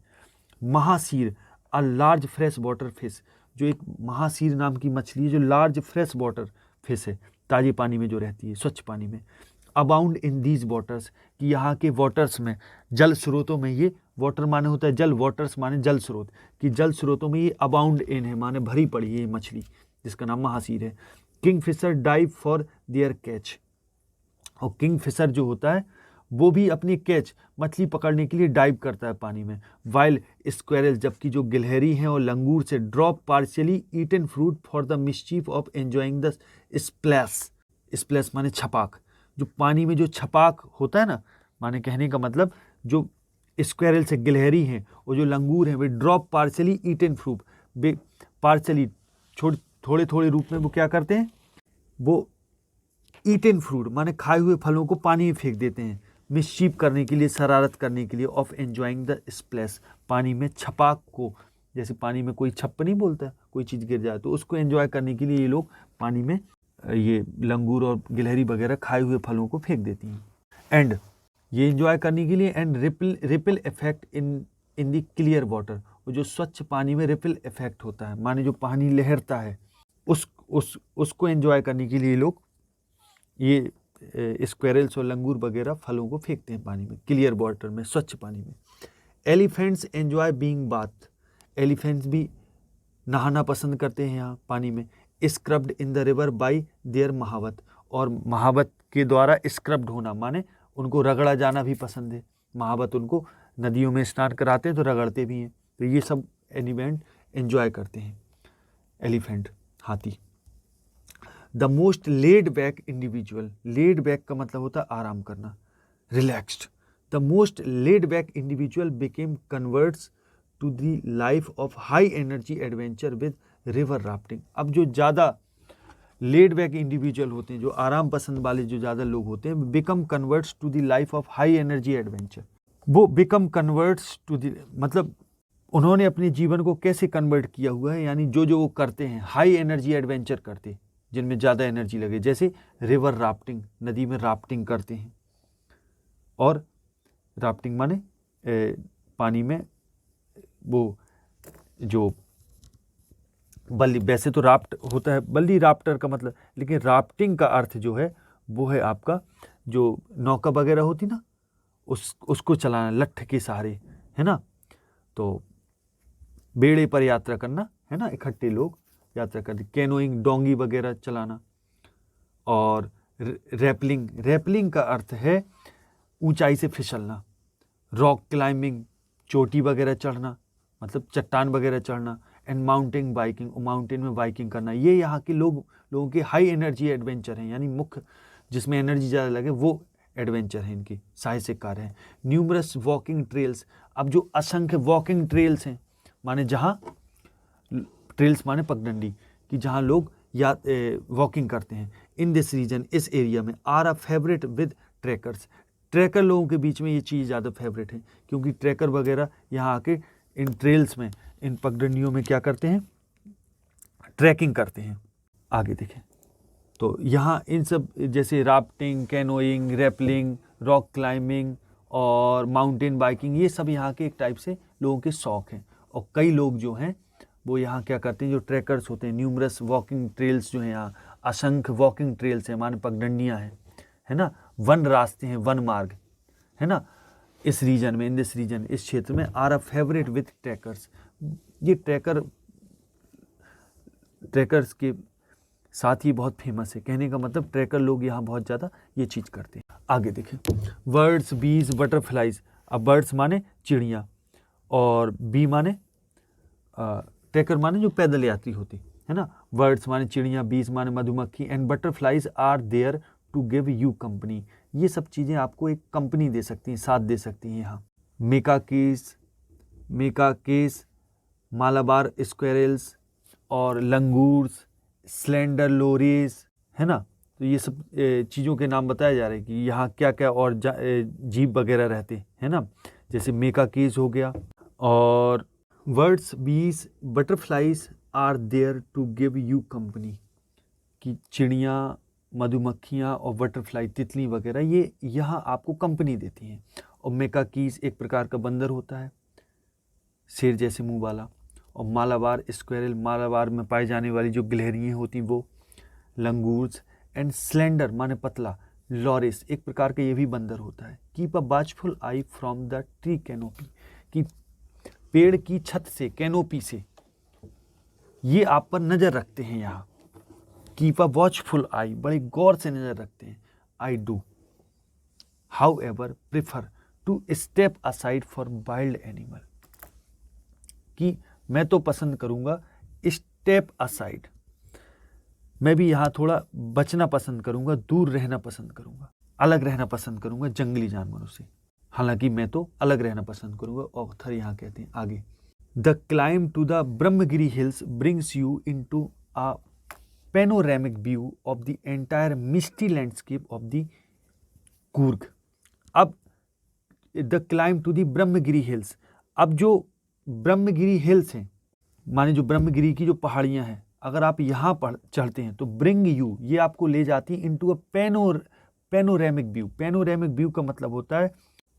Mahseer a large fresh water fish, जो एक महासीर नाम की मछली है जो लार्ज फ्रेश वाटर फिश है, ताजे पानी में जो रहती है, स्वच्छ पानी में. अबाउंड इन दीज वाटर्स, कि यहाँ के वाटर्स में, जल स्रोतों में, ये वाटर माने होता है जल, वाटर्स माने जल स्रोत, कि जल स्रोतों में ये अबाउंड इन है माने भरी पड़ी है ये मछली, जिसका नाम महासीर है. Kingfisher dive for their catch, और किंग फिशर जो होता है वो भी अपनी कैच, मछली पकड़ने के लिए डाइव करता है पानी में. वाइल स्क्वेरल, जबकि जो गिलहरी हैं और लंगूर से, drop partially eaten fruit for the mischief of enjoying the splash माने छपाक, जो पानी में जो छपाक होता है ना, माने कहने का मतलब जो स्क्वेरल से गिलहरी हैं और जो लंगूर हैं वे ड्रॉप पार्शियली ईटन फ्रूट, वे पार्शियली थोड़े थोड़े रूप में वो क्या करते हैं, वो ईटन फ्रूट माने खाए हुए फलों को पानी में फेंक देते हैं, मिसचीफ करने के लिए, शरारत करने के लिए, ऑफ एंजॉइंग द स्प्लैश, पानी में छपाक को, जैसे पानी में कोई छप्प नहीं बोलता, कोई चीज़ गिर जाए तो उसको एंजॉय करने के लिए ये लोग पानी में ये लंगूर और गिलहरी वगैरह खाए हुए फलों को फेंक देती हैं. एंड ये एंजॉय करने के लिए, and ripple effect in the clear water, वो जो स्वच्छ पानी में रिपल इफेक्ट होता है, माने जो पानी लहरता है उसको एंजॉय करने के लिए लोग ये स्क्वेरल्स और लंगूर वगैरह फलों को फेंकते हैं पानी में, क्लियर वाटर में, स्वच्छ पानी में. Elephants enjoy being bath, elephants भी नहाना पसंद करते हैं यहाँ पानी में. Scrubbed in the river by their mahout, और महावत के द्वारा स्क्रब्ड होना माने उनको रगड़ा जाना भी पसंद है. महावत उनको नदियों में स्नान कराते हैं तो रगड़ते भी हैं, तो ये सब एलिमेंट एंजॉय करते हैं एलिफेंट, हाथी. The most laid back individual, laid back का मतलब होता है आराम करना, relaxed, the most laid back individual became converts to the life of high energy adventure with river rafting. अब जो ज़्यादा लेड बैक इंडिविजुअल होते हैं, जो आराम पसंद वाले जो ज़्यादा लोग होते हैं, become converts to the life of high energy adventure. वो बिकम कन्वर्ट्स टू द मतलब उन्होंने अपने जीवन को कैसे कन्वर्ट किया हुआ है, यानी जो जो वो करते हैं हाई एनर्जी एडवेंचर करते, जिनमें ज़्यादा एनर्जी लगे, जैसे रिवर राफ्टिंग, नदी में राफ्टिंग करते हैं। और राफ्टिंग माने पानी में वो जो बल्ली, वैसे तो राफ्ट होता है बल्ली राफ्टर का मतलब, लेकिन राफ्टिंग का अर्थ जो है वो है आपका जो नौका वगैरह होती ना, उसको चलाना लठ के सहारे, है ना। तो बेड़े पर यात्रा करना, है ना, इकट्ठे लोग यात्रा करते, कैनोइंग, डोंगी वगैरह चलाना। और रैपलिंग, रैपलिंग का अर्थ है ऊंचाई से फिसलना। रॉक क्लाइंबिंग, चोटी वगैरह चढ़ना, मतलब चट्टान वगैरह चढ़ना। एंड माउंटेन बाइकिंग, माउंटेन में बाइकिंग करना। ये यहाँ के लोगों के हाई एनर्जी एडवेंचर हैं, यानी मुख्य जिसमें एनर्जी ज़्यादा लगे वो एडवेंचर हैं, इनकी साहसिक कार्य हैं। न्यूमरस वॉकिंग ट्रेल्स, अब जो असंख्य वॉकिंग ट्रेल्स हैं, माने जहाँ ट्रेल्स माने पगडंडी, कि जहाँ लोग या वॉकिंग करते हैं। इन दिस रीजन, इस एरिया में, are a favourite with trekkers, trekker लोगों के बीच में ये चीज़ ज़्यादा फेवरेट है, क्योंकि ट्रैकर वगैरह यहाँ आके इन ट्रेल्स में, इन पगडंडियों में क्या करते हैं, ट्रैकिंग करते हैं। आगे देखें तो यहाँ इन सब जैसे rafting, canoeing, rappelling, rock climbing और माउंटेन बाइकिंग, ये सब यहाँ के एक टाइप से लोगों के शौक हैं। और कई लोग जो हैं वो यहाँ क्या करते हैं, जो ट्रैकर्स होते हैं, न्यूमरस वॉकिंग ट्रेल्स जो हैं, यहाँ असंख्य वॉकिंग ट्रेल्स हैं, माने पगडंडियाँ हैं, है ना, वन रास्ते हैं, वन मार्ग, है ना। इस रीजन में, इन दिस रीजन, इस क्षेत्र में, are a favourite with trekkers, ये ट्रैकर्स के साथ ही बहुत फेमस है। कहने का मतलब ट्रैकर लोग यहाँ बहुत ज़्यादा ये चीज़ करते हैं। आगे देखें, बर्ड्स, बीज, बटरफ्लाइज। अब बर्ड्स माने चिड़िया, और बी माने ट्रैकर माने जो पैदल यात्री होती है ना। बर्ड्स माने चिड़िया, बीज माने मधुमक्खी, and butterflies are there to give you company. ये सब चीज़ें आपको एक कंपनी दे सकती हैं, साथ दे सकती हैं यहाँ। मेकाकेस, मालाबार स्क्वेरल्स और लंगूर्स, स्लेंडर लोरीज, है ना। तो ये सब चीज़ों के नाम बताए जा रहे हैं कि यहाँ क्या क्या और जीव वगैरह रहते हैं ना। जैसे मेकाकेस हो गया, और birds, bees, butterflies are there to give you company, कि चिड़िया, मधुमक्खियाँ और बटरफ्लाई, तितली वगैरह, ये यहाँ आपको कंपनी देती हैं। और मेकाकीस एक प्रकार का बंदर होता है, शेर जैसे मुंह वाला। और मालाबार स्क्वेरल, मालाबार में पाई जाने वाली जो गिलहरियाँ होती वो। लंगूर्स एंड स्लेंडर माने पतला, लॉरिस एक प्रकार का ये भी बंदर होता है। Keep a watchful I from the tree canopy, कि पेड़ की छत से, कैनोपी से ये आप पर नज़र रखते हैं। यहाँ कीप अ वॉचफुल आई, बड़े गौर से नज़र रखते हैं। I do however prefer to step aside for wild animal, कि मैं तो पसंद करूँगा स्टेप असाइड, मैं भी यहाँ थोड़ा बचना पसंद करूँगा, दूर रहना पसंद करूँगा, अलग रहना पसंद करूँगा जंगली जानवरों से। हालांकि मैं तो अलग रहना पसंद करूँगा। ऑथर यहाँ कहते हैं आगे, the climb to the Brahmagiri hills brings you into a panoramic view of the entire misty landscape of the Coorg. अब the climb to the Brahmagiri hills, अब जो ब्रह्मगिरी हिल्स हैं, माने जो ब्रह्मगिरी की जो पहाड़ियाँ हैं, अगर आप यहाँ पर चढ़ते हैं तो ब्रिंग यू, ये आपको ले जाती है into a panoramic view. Panoramic view का मतलब होता है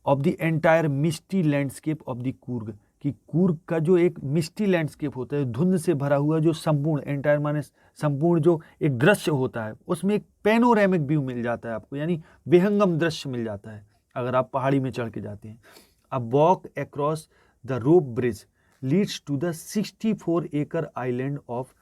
of the entire misty landscape of the Coorg, कि कूर्ग का जो एक मिस्टी लैंडस्केप होता है, धुंध से भरा हुआ जो संपूर्ण, एंटायर माने संपूर्ण जो एक दृश्य होता है, उसमें एक पेनोरेमिक व्यू मिल जाता है आपको, यानी विहंगम दृश्य मिल जाता है अगर आप पहाड़ी में चढ़ के जाते हैं। A walk across the rope bridge leads to the 64 acre island of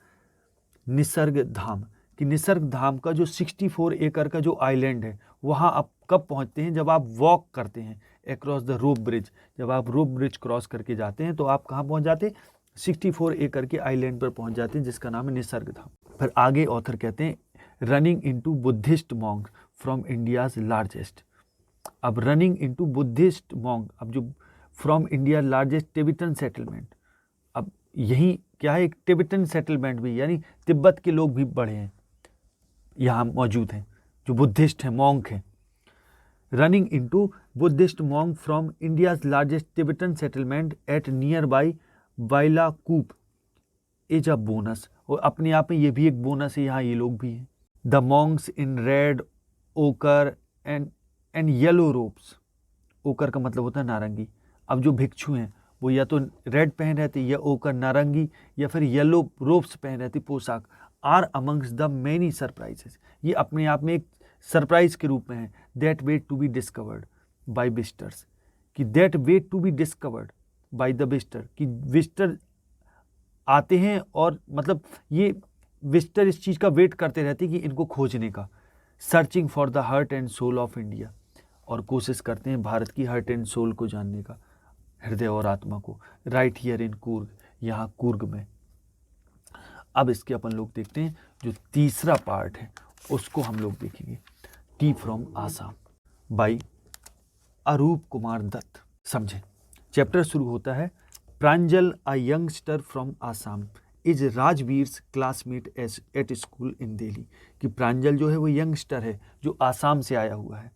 Nisarga धाम, कि निसर्ग धाम का जो 64 एकड़ का जो आइलैंड है, वहाँ आप कब पहुँचते हैं, जब आप वॉक करते हैं अक्रॉस द रोप ब्रिज। जब आप रोप ब्रिज क्रॉस करके जाते हैं तो आप कहाँ पहुँच जाते हैं, 64 एकड़ के आइलैंड पर पहुँच जाते हैं, जिसका नाम है निसर्ग धाम। फिर आगे ऑथर कहते हैं, running into Buddhist monk from India's largest, अब रनिंग इनटू बुद्धिस्ट मॉन्क, अब जो from India largest Tibetan settlement, अब यही क्या है, एक टिबेटन सेटलमेंट भी, यानी तिब्बत के लोग भी बड़े हैं यहाँ मौजूद हैं, जो बुद्धिस्ट हैं, मॉन्क हैं। Running into Buddhist monk from India's largest Tibetan settlement at nearby Bylakuppe is a bonus, और अपने आप में ये भी एक बोनस है, यहाँ ये लोग भी हैं। द मॉन्क्स इन रेड ओकर एंड येलो रोब्स, ओकर का मतलब होता है नारंगी। अब जो भिक्षु हैं वो या तो रेड पहन रहे थे, या ओकर नारंगी, या फिर येलो रोब्स पहन रहे थे, पोशाक। Are amongst the many surprises, ये अपने आप में एक सरप्राइज के रूप में है। That wait to be discovered by visitors, कि that wait to be discovered by the visitor, कि विजिटर आते हैं और मतलब ये विजिटर इस चीज़ का वेट करते रहते हैं कि इनको खोजने का। Searching for the heart and soul of India, और कोशिश करते हैं भारत की हार्ट एंड सोल को जानने का, हृदय और आत्मा को। राइट हियर इन कुर्ग, यहाँ कुर्ग में। अब इसके अपन लोग देखते हैं जो तीसरा पार्ट है उसको हम लोग देखेंगे। Tea from Assam by Arup Kumar Dutta. समझें, चैप्टर शुरू होता है, Pranjal a youngster from Assam is Rajvir's classmate at school in Delhi, कि प्रांजल जो है वो यंगस्टर है जो आसाम से आया हुआ है।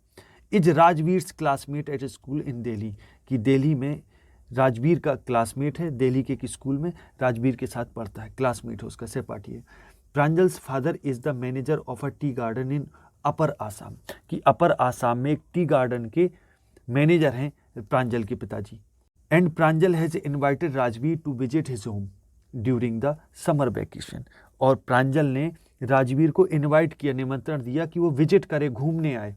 Is Rajvir's classmate at school in Delhi, कि दिल्ली में राजवीर का क्लासमेट है, दिल्ली के एक स्कूल में राजवीर के साथ पढ़ता है, क्लासमेट है उसका, सहपाठी है। Pranjal's father is the manager of a tea garden in upper Assam, कि अपर आसाम में एक टी गार्डन के मैनेजर हैं प्रांजल के पिताजी। And Pranjal has invited Rajvir to visit his home during the summer vacation, और प्रांजल ने राजवीर को इनवाइट किया, निमंत्रण दिया कि वो विजिट करे, घूमने आए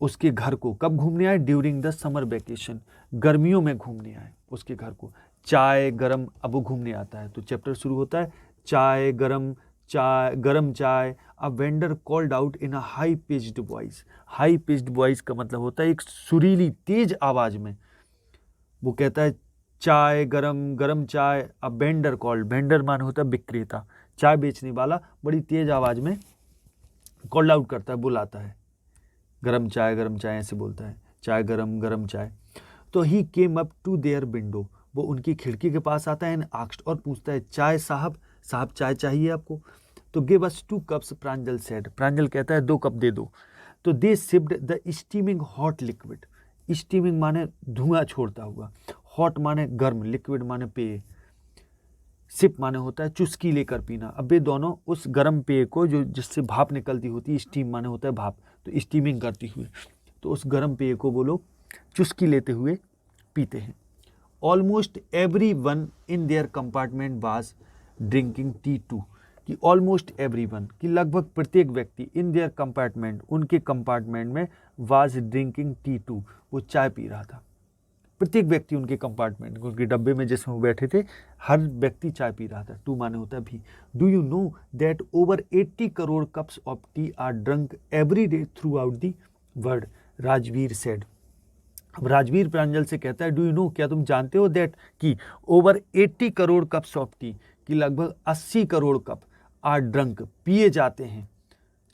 उसके घर को। कब घूमने आए? ड्यूरिंग द समर वैकेशन, गर्मियों में घूमने आए उसके घर को। चाय गरम, अब वो घूमने आता है तो चैप्टर शुरू होता है, चाय गरम चाय। A vendor called out in a high pitched voice. High pitched voice का मतलब होता है एक सुरीली तेज आवाज में वो कहता है चाय गरम चाय। अ वेंडर कॉल्ड, वेंडर मान होता है विक्रेता, चाय बेचने वाला, बड़ी तेज आवाज में कॉल्ड आउट करता है, बुलाता है, गरम चाय ऐसे बोलता है, चाय गरम चाय। तो he came up to their window, वो उनकी खिड़की के पास आता है, एंड आस्क्ड, और पूछता है, चाय साहब चाय चाहिए आपको? तो give us 2 cups, Pranjal said, Pranjal कहता है 2 कप दे दो। तो they sipped the steaming hot liquid, steaming माने धुआं छोड़ता हुआ, हॉट माने गर्म, लिक्विड माने पेय, सिप माने होता है चुस्की लेकर पीना। अब ये दोनों उस गर्म पेय को, जो जिससे भाप निकलती होती है, स्टीम माने होता है भाप, तो स्टीमिंग करती हुई, तो उस गर्म पेय को वो लोग चुस्की लेते हुए पीते हैं। Almost everyone in their compartment was drinking tea too, कि ऑलमोस्ट एवरी वन, कि लगभग प्रत्येक व्यक्ति, इन देयर कंपार्टमेंट, उनके कंपार्टमेंट में, वाज ड्रिंकिंग टी टू, वो चाय पी रहा था। प्रत्येक व्यक्ति उनके कंपार्टमेंट, उनके डब्बे में जिसमें वो बैठे थे, हर व्यक्ति चाय पी रहा था। टू माने होता है भी। Do you know that over 80 crore cups of T R drunk every day through out the world, Rajveer said. अब राजवीर प्रांजल से कहता है, डू यू नो, क्या तुम जानते हो, दैट कि over 80 crore cups of T, कि लगभग 80 करोड़ कप आर ड्रंक, पिए जाते हैं,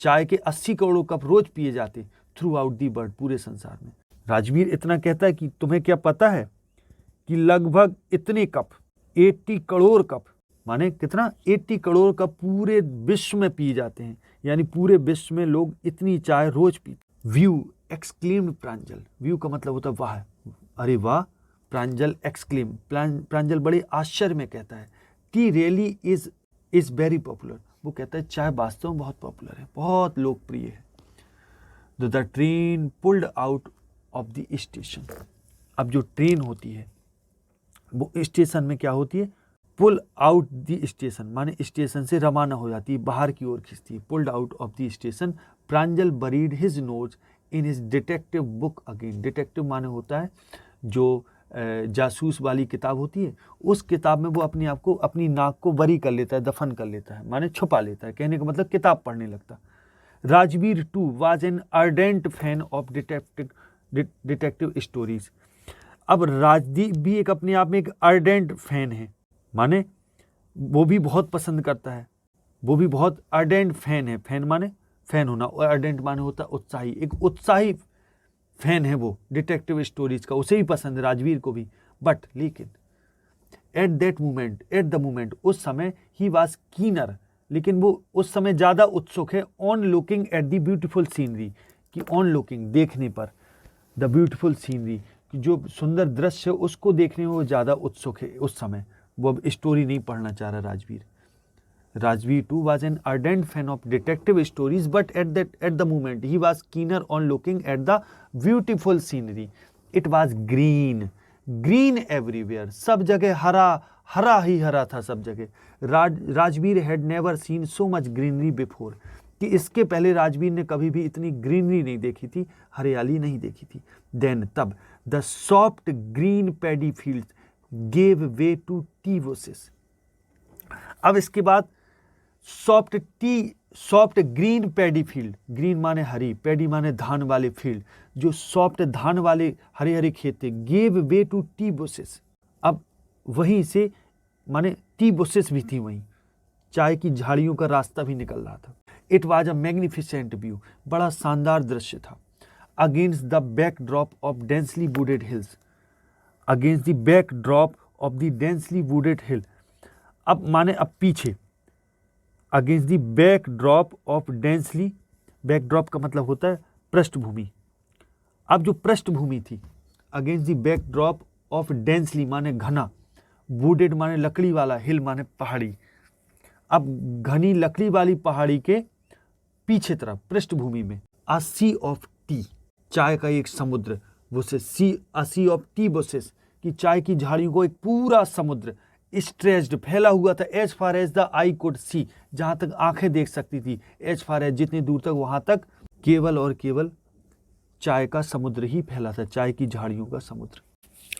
चाय के 80 करोड़ कप रोज पिए जाते, थ्रू आउट दी वर्ल्ड, पूरे संसार में। राजवीर इतना कहता है कि तुम्हें क्या पता है कि लगभग इतने कप, 80 करोड़ कप, माने कितना, 80 करोड़ कप पूरे विश्व में पिए जाते हैं, यानी पूरे विश्व में लोग इतनी चाय रोज पीते। व्यू एक्सक्लेम्ड प्रांजल, व्यू का मतलब होता है वाह, अरे वाह, प्रांजल एक्सक्लेम, प्रांजल बड़े आश्चर्य में कहता है, T really is very popular, वो कहता है चाय वास्तव में बहुत पॉपुलर है, बहुत लोकप्रिय है। The train pulled out of the station, अब जो ट्रेन होती है वो स्टेशन में क्या होती है, पुल आउट द स्टेशन, माने स्टेशन से रवाना हो जाती है, बाहर की ओर खिंचती है, pulled out of the station. Pranjal buried his nose in his detective book again, detective माने होता है जो जासूस वाली किताब होती है, उस किताब में वो अपने आप को, अपनी नाक को बरी कर लेता है, दफन कर लेता है, माने छुपा लेता है, कहने का मतलब किताब पढ़ने लगता। Rajvir too was an ardent fan of detective stories. अब राजदीप भी एक अपने आप में एक अर्डेंट फैन है, माने वो भी बहुत पसंद करता है, वो भी बहुत अर्डेंट फैन है, फैन माने फैन होना, और अर्डेंट माने होता है उत्साही, एक उत्साही फैन है वो डिटेक्टिव स्टोरीज का, उसे भी पसंद है, राजवीर को भी। बट लेकिन एट द मोमेंट उस समय ही वॉज कीनर, लेकिन वो उस समय ज़्यादा उत्सुक है on looking at the beautiful scenery, कि ऑन लुकिंग देखने पर, द ब्यूटीफुल सीनरी कि जो सुंदर दृश्य उसको देखने में वो ज़्यादा उत्सुक है उस समय। वो अब स्टोरी नहीं पढ़ना चाह रहा Rajveer. Rajveer too was an ardent fan of detective stories, but at the moment he was keener on looking at the beautiful scenery. It was green everywhere. सब जगह हरा ही हरा था सब जगह। Rajveer had never seen so much greenery before. कि इसके पहले राजवीर ने कभी भी इतनी ग्रीनरी नहीं देखी थी, हरियाली नहीं देखी थी। Then तब the soft green paddy fields gave way to tea bushes. अब इसके बाद soft green paddy field, green माने हरी, पैडी माने धान वाले फील्ड, जो सॉफ्ट धान वाले हरे हरे खेत थे, gave way to tea bushes. अब वहीं से माने टी बुशेस भी थी, वहीं चाय की झाड़ियों का रास्ता भी निकल रहा था। It was a magnificent view, बड़ा शानदार दृश्य था। Against the backdrop of densely wooded hills, against the backdrop of the densely wooded hill. अब माने अब पीछे, against the backdrop of densely, backdrop का मतलब होता है पृष्ठभूमि। अब जो पृष्ठभूमि थी, against the backdrop of densely माने घना, वुडेड माने लकड़ी वाला, हिल माने पहाड़ी। अब घनी लकड़ी वाली पहाड़ी के पीछे तरफ पृष्ठभूमि में अ सी ऑफ टी, चाय का एक समुद्र, bushes, a sea of tea bushes, कि चाय की झाड़ियों को एक पूरा समुद्र स्ट्रेच्ड फैला हुआ था, as far as the eye could see, जहां तक आंखें देख सकती थी, एज फार एज जितनी दूर तक, वहां तक केवल और केवल चाय का समुद्र ही फैला था, चाय की झाड़ियों का समुद्र।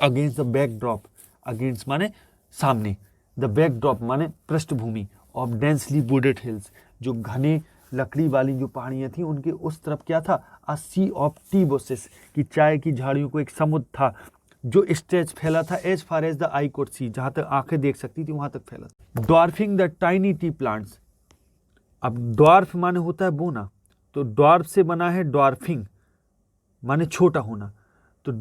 अगेंस्ट द बैकड्रॉप, अगेंस्ट माने सामने, द बैकड्रॉप माने पृष्ठभूमि, ऑफ डेंसली वुडेड हिल्स, जो घने लकड़ी वाली जो पहाड़ियां थी उनके उस तरफ क्या था, अ सी ऑफ टी बुशेस, कि चाय की झाड़ियों को एक समुद्र था जो स्ट्रेच फैला था, as far as the eye could see, जहां तक आंखें देख सकती थी वहां तक फैला था। Dwarfing the tiny tea plants, अब ड्वार्फ माने होता है बोना, तो ड्वार्फ से बना है ड्वार्फिंग माने छोटा होना, तो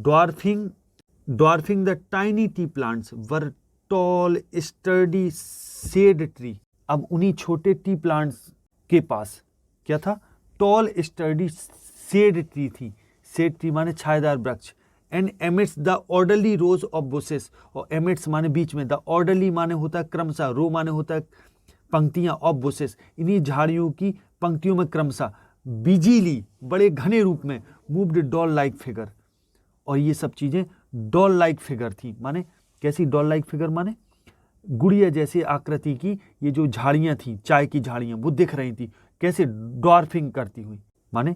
dwarfing the tiny tea plants were tall sturdy shade tree. अब उन्हीं छोटे टी प्लांट्स के पास क्या था, टॉल स्टर्डी शेड ट्री थी, शेड ट्री माने छायादार वृक्ष, and amidst the orderly rows of bushes, और एमिट्स माने बीच में, द ऑर्डरली माने होता है क्रमशः, रो माने होता है पंक्तियां, ऑफ बुशेस इन्हीं झाड़ियों की पंक्तियों में क्रमशः, बिजीली बड़े घने रूप में, मूव्ड डॉल लाइक फिगर, और ये सब चीजें डॉल लाइक फिगर थी। माने कैसी डॉल लाइक फिगर, माने गुड़िया जैसे आकृति की ये जो झाड़ियां थी, चाय की झाड़ियां, वो दिख रही थी कैसे ड्वार्फिंग करती हुई, माने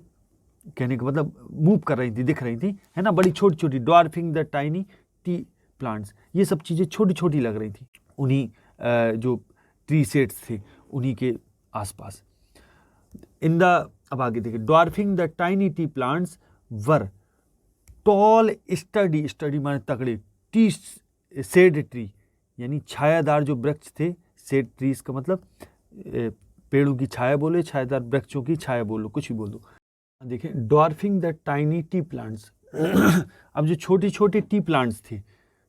कहने का मतलब मूव कर रही थी, दिख रही थी, है ना, बड़ी छोटी छोटी, dwarfing the tiny tea plants, ये सब चीज़ें छोटी छोटी लग रही थी उन्हीं जो ट्री सेट्स थे उन्हीं के आसपास। इन द, अब आगे देखिए, dwarfing the tiny tea plants were toll study, study माने तगड़े, टी शेड ट्री यानी छायादार जो वृक्ष थे, शेड ट्रीज का मतलब पेड़ों की छाया बोले, छायादार वृक्षों की छाया बोलो, कुछ भी बोलो। देखिए, dwarfing the tiny tea plants अब जो छोटी छोटी टी प्लांट्स थे,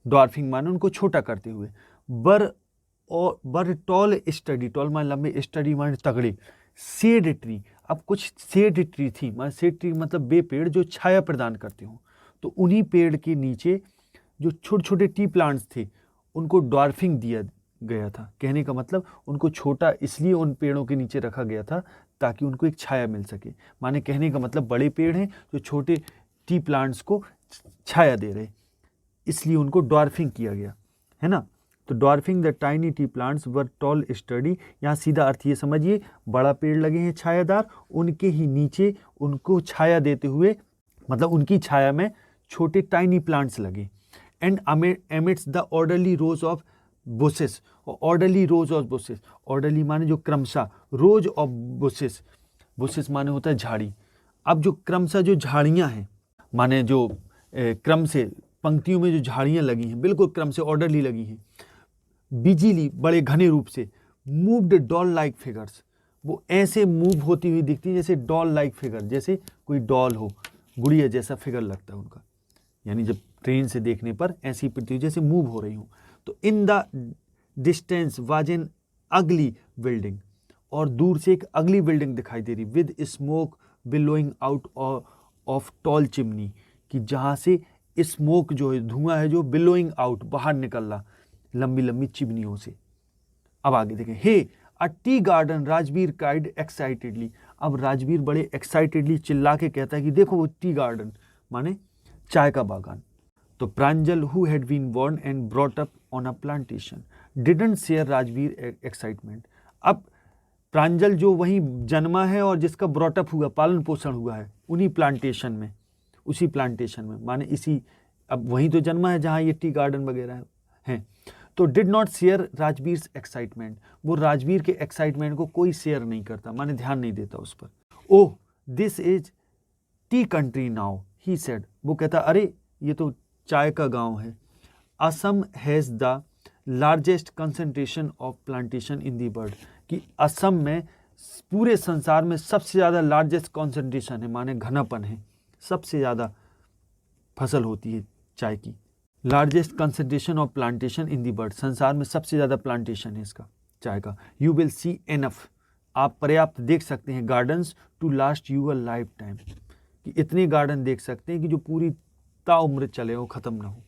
ड्वार्फिंग माने उनको छोटा करते हुए, बर टॉल स्टडी, टॉल माने लंबे, स्टडी माने तगड़े, शेड ट्री, अब कुछ शेड ट्री थी, माने शेड ट्री मतलब वे पेड़ जो छाया प्रदान करते हो, तो उन्हीं पेड़ के नीचे जो छोटे छोटे टी प्लांट्स थे उनको ड्वार्फिंग दिया गया था। कहने का मतलब उनको छोटा इसलिए उन पेड़ों के नीचे रखा गया था ताकि उनको एक छाया मिल सके। माने कहने का मतलब बड़े पेड़ हैं जो छोटे टी प्लांट्स को छाया दे रहे, इसलिए उनको ड्वार्फिंग किया गया, है ना। तो dwarfing the tiny tea plants were toll study, यहाँ सीधा अर्थ ये समझिए, बड़ा पेड़ लगे हैं छायादार, उनके ही नीचे उनको छाया देते हुए, मतलब उनकी छाया में छोटे टाइनी प्लांट्स लगे। And amidst the orderly rows of bushes, orderly rows of bushes, orderly माने जो क्रमशः, रोज ऑफ बुशेस, बुशेस माने होता है झाड़ी। अब जो क्रमशः जो झाड़ियाँ हैं, माने जो क्रम से पंक्तियों में जो झाड़ियाँ लगी हैं, बिल्कुल क्रम से ऑर्डरली लगी हैं, बिजीली बड़े घने रूप से, मूव्ड डॉल लाइक फिगर्स, वो ऐसे मूव होती हुई दिखती है जैसे डॉल लाइक फिगर, जैसे कोई डॉल हो, गुड़िया जैसा फिगर लगता है उनका, यानी जब ट्रेन से देखने पर ऐसी प्रतीति जैसे मूव हो रही हूँ। तो in the distance was an अगली बिल्डिंग, और दूर से एक अगली बिल्डिंग दिखाई दे रही, with smoke billowing out of tall chimney, कि जहाँ से स्मोक जो है, धुआं है जो बिलोइंग आउट बाहर निकल रहा लंबी लंबी चिमनियों से। अब आगे देखें, hey a tea garden, Rajvir cried excitedly. अब राजवीर बड़े एक्साइटेडली चिल्ला के कहता है कि देखो वो टी गार्डन, माने चाय का बागान। तो Pranjal, who had been born and brought up on a plantation, didn't share Rajvir excitement. अब प्रांजल जो वहीं जन्मा है और जिसका ब्रॉटअप हुआ, पालन पोषण हुआ है उन्हीं प्लांटेशन में, उसी प्लांटेशन में, माने इसी, अब वहीं तो जन्मा है जहाँ ये टी गार्डन वगैरह हैं। तो did not share Rajvir excitement, वो राजवीर के एक्साइटमेंट को कोई शेयर नहीं करता, माने ध्यान नहीं देता उस पर। Oh this is T country now, he said, वो कहता अरे ये तो चाय का गांव है। Assam has the largest concentration of plantation in the world, कि असम में पूरे संसार में सबसे ज़्यादा लार्जेस्ट कंसंट्रेशन है, माने घनापन है, सबसे ज़्यादा फसल होती है चाय की। Largest concentration of plantation in the world, संसार में सबसे ज़्यादा प्लांटेशन है इसका चाय का। यू विल सी एनफ, आप पर्याप्त देख सकते हैं, gardens to last your lifetime, कि इतने गार्डन देख सकते हैं कि जो पूरी ताउम्र चले हो, ख़त्म ना हो।